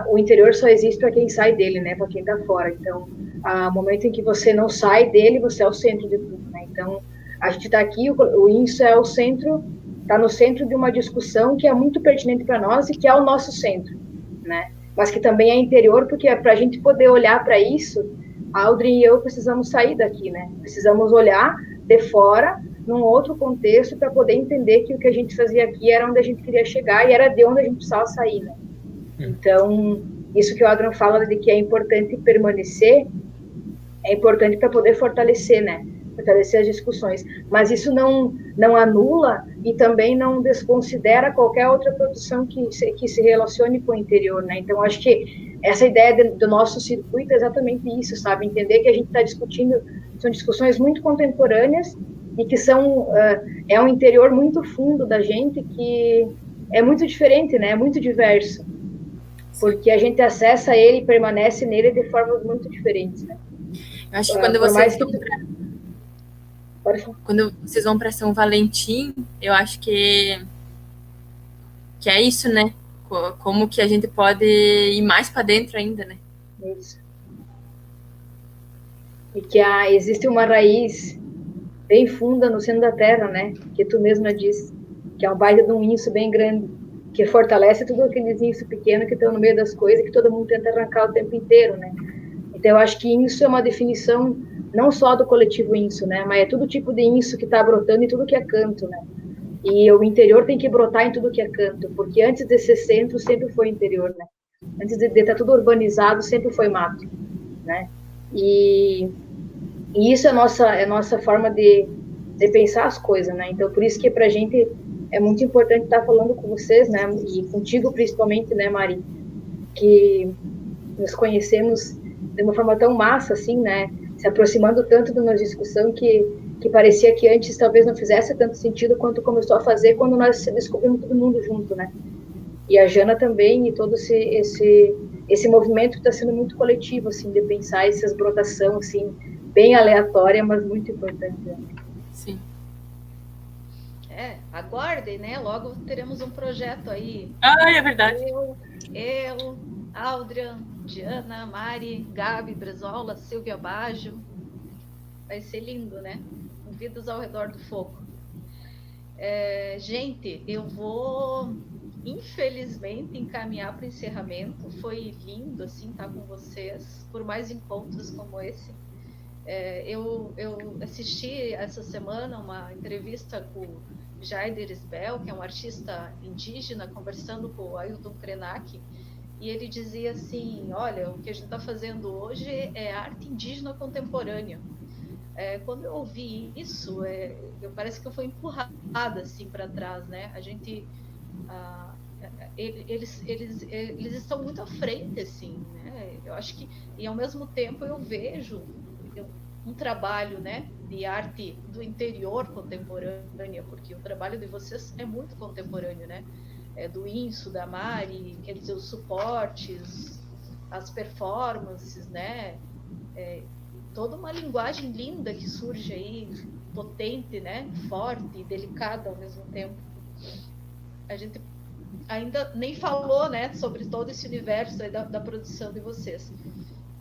o interior só existe para quem sai dele, né? Para quem está fora. Então, no momento em que você não sai dele, você é o centro de tudo, né? Então, a gente está aqui, o INSO é o centro, está no centro de uma discussão que é muito pertinente para nós e que é o nosso centro, né? Mas que também é interior, porque para a gente poder olhar para isso, a Audrey e eu precisamos sair daqui, né? Precisamos olhar de fora, num outro contexto, para poder entender que o que a gente fazia aqui era onde a gente queria chegar e era de onde a gente precisava sair, né? Então, isso que o Adrian fala de que é importante permanecer, é importante para poder fortalecer, né? Fortalecer as discussões. Mas isso não anula e também não desconsidera qualquer outra produção que se relacione com o interior, né? Então, acho que essa ideia do nosso circuito é exatamente isso, sabe? Entender que a gente está discutindo, são discussões muito contemporâneas e que é um interior muito fundo da gente que é muito diferente, né? É muito diverso. Porque a gente acessa ele e permanece nele de formas muito diferentes, né? Eu acho que quando vocês vão para São Valentim, eu acho que é isso, né? Como que a gente pode ir mais para dentro ainda, né? Isso. E que existe uma raiz bem funda no centro da terra, né? Que tu mesma disse, que é um baita de um inso bem grande, que fortalece tudo aqueles insos pequenos que estão no meio das coisas que todo mundo tenta arrancar o tempo inteiro, né? Então, eu acho que inso é uma definição não só do coletivo inso, né? Mas é todo tipo de inso que está brotando em tudo que é canto, né? E o interior tem que brotar em tudo que é canto, porque antes de ser centro, sempre foi interior, né? Antes de estar tudo urbanizado, sempre foi mato, né? E isso é a nossa forma de pensar as coisas, né? Então, por isso que para a gente é muito importante estar falando com vocês, né? E contigo principalmente, né, Mari? Que nos conhecemos de uma forma tão massa, assim, né? Se aproximando tanto de uma discussão que parecia que antes talvez não fizesse tanto sentido quanto começou a fazer quando nós descobrimos todo mundo junto, né? E a Jana também, e todo esse movimento que está sendo muito coletivo, assim, de pensar essas brotação, assim, bem aleatória, mas muito importante. Né? Sim. Aguardem, né? Logo teremos um projeto aí. É verdade. Eu, Aldrian, Diana, Mari, Gabi, Brezola, Silvia Baggio. Vai ser lindo, né? Vidas ao redor do fogo. Gente, eu vou, infelizmente, encaminhar para o encerramento. Foi lindo, assim, estar com vocês, por mais encontros como esse. Eu assisti essa semana uma entrevista com o Jaider Isbel, que é um artista indígena, conversando com o Ailton Krenak, e ele dizia assim, olha, o que a gente está fazendo hoje é arte indígena contemporânea. Quando eu ouvi isso, parece que eu fui empurrada assim para trás, né? A gente, eles estão muito à frente, assim, né? Eu acho que, e ao mesmo tempo eu vejo um trabalho, né, de arte do interior contemporânea, porque o trabalho de vocês é muito contemporâneo, né? Do Inso, da Mari, quer dizer, os suportes, as performances, né? Toda uma linguagem linda que surge aí, potente, né? Forte e delicada ao mesmo tempo. A gente ainda nem falou, né, sobre todo esse universo aí da produção de vocês,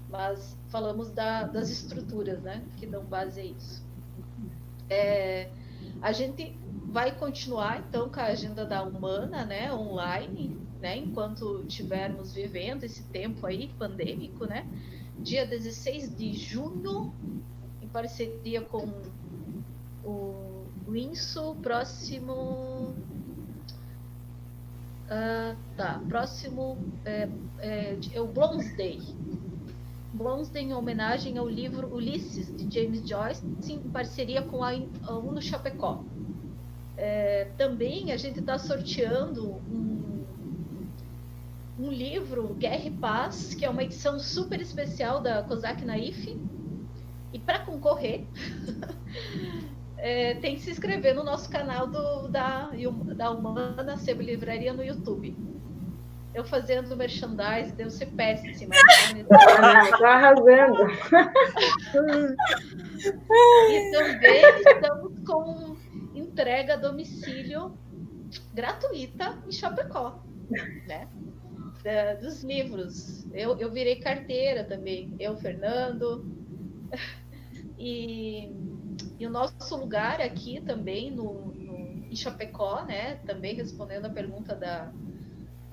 mas falamos das estruturas, né, que dão base a isso. A gente vai continuar, então, com a agenda da Humana, né, online, né, enquanto estivermos vivendo esse tempo aí pandêmico, né, dia 16 de junho, em parceria com o INSO, próximo é o Blonsday. Blonsday em homenagem ao livro Ulisses, de James Joyce, em parceria com a UNO Chapecó. Também a gente está sorteando um livro, Guerra e Paz, que é uma edição super especial da Kozak Naif. E para concorrer, tem que se inscrever no nosso canal da Humana Sebo Livraria no YouTube. Eu fazendo merchandise, devo ser péssima. Né? Estou arrasando. E também estamos com entrega a domicílio gratuita em Chapecó, né? Dos livros. Eu virei carteira também, eu, Fernando. E o nosso lugar aqui também em Chapecó, né? Também respondendo a pergunta da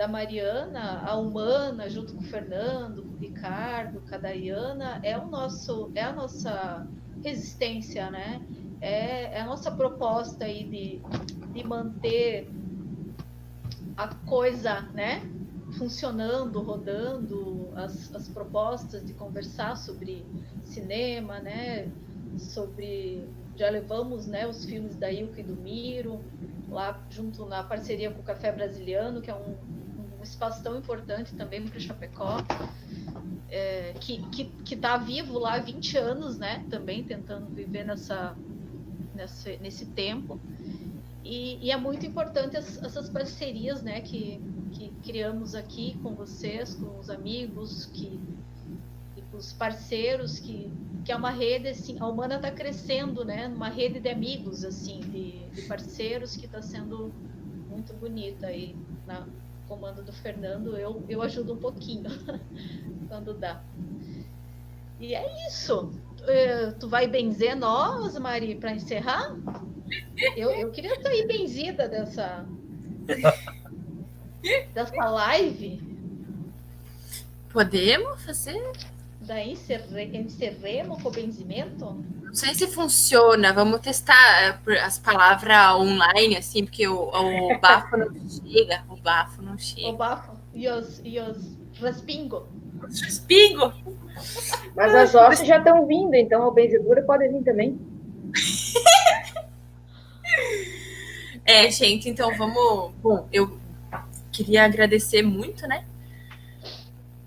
Mariana, a Humana, junto com o Fernando, com o Ricardo, com a Dayana, é a nossa resistência, né? É a nossa proposta aí de manter a coisa, né, funcionando, rodando, as propostas de conversar sobre cinema, né, já levamos, né, os filmes da Ilka e do Miro, lá junto na parceria com o Café Brasiliano, que é um espaço tão importante também para o Chapecó, que está vivo lá há 20 anos, né, também tentando viver nesse tempo. E é muito importante essas parcerias, né, que criamos aqui com vocês, com os amigos, e com os parceiros, que é uma rede, assim, a Humana está crescendo, né, uma rede de amigos, assim, de parceiros, que está sendo muito bonita. E na comando do Fernando, eu ajudo um pouquinho, quando dá. E é isso. Tu vai benzer nós, Mari, para encerrar? Eu queria sair benzida dessa live. Podemos fazer? Daí encerremos com o benzimento? Não sei se funciona. Vamos testar as palavras online, assim, porque o bafo não chega. O bafo não chega. O bafo e os respingos. Os respingos. Mas as ossos já estão vindo, então a benzedura pode vir também. Gente, então vamos... Bom, eu queria agradecer muito, né?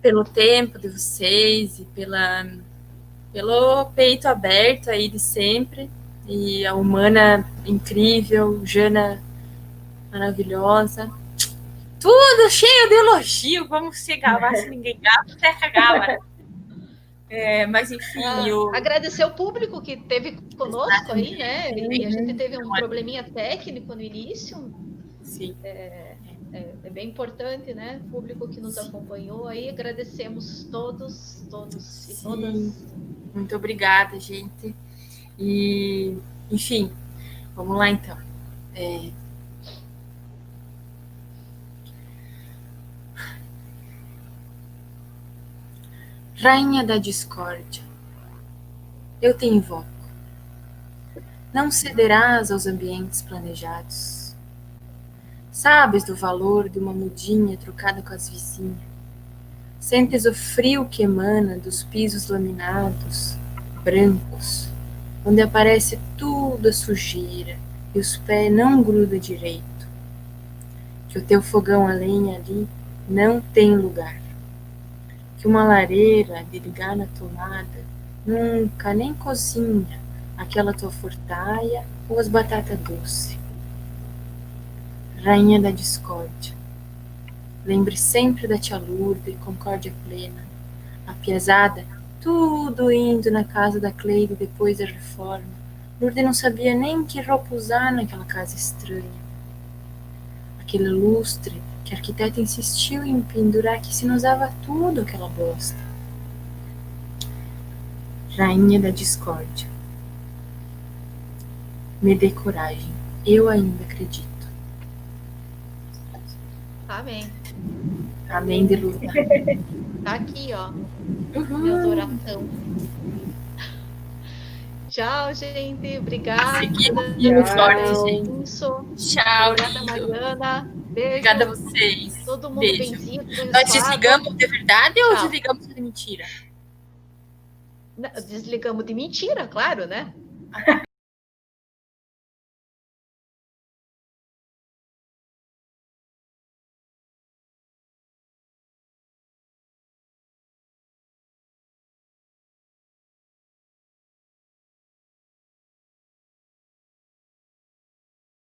Pelo tempo de vocês e pelo peito aberto aí de sempre. E a Humana incrível, Jana maravilhosa. Tudo cheio de elogio. Vamos chegar lá, se ninguém gava, até cagava, né? Mas enfim, agradecer ao público que esteve conosco aí, né? E a gente teve um probleminha técnico no início. Sim. É bem importante, né? O público que nos acompanhou aí, agradecemos todos e todas. Muito obrigada, gente. E, enfim, vamos lá então. Rainha da discórdia, eu te invoco. Não cederás aos ambientes planejados. Sabes do valor de uma mudinha trocada com as vizinhas. Sentes o frio que emana dos pisos laminados, brancos, onde aparece tudo a sujeira e os pés não grudam direito. Que o teu fogão a lenha ali não tem lugar. Que uma lareira de ligar na tomada nunca nem cozinha aquela tua fortalha ou as batatas doces. Rainha da discórdia, lembre sempre da tia Lourdes, concórdia plena. A piazada, tudo indo na casa da Cleide depois da reforma. Lourdes não sabia nem que roupa usar naquela casa estranha. Aquele lustre que a arquiteta insistiu em pendurar, que se não usava tudo aquela bosta. Rainha da discórdia, me dê coragem, eu ainda acredito. Amém. Amém de luta. Tá aqui, ó. Uhum. Minha oração. Tchau, gente. Obrigada. Firme e forte, gente. Isso. Tchau, Obrigada, lindo. Mariana. Beijo. Obrigada a vocês. Todo mundo Beijo. benzido. Nós desligamos de verdade ou Tchau. desligamos de mentira? Desligamos de mentira, claro, né?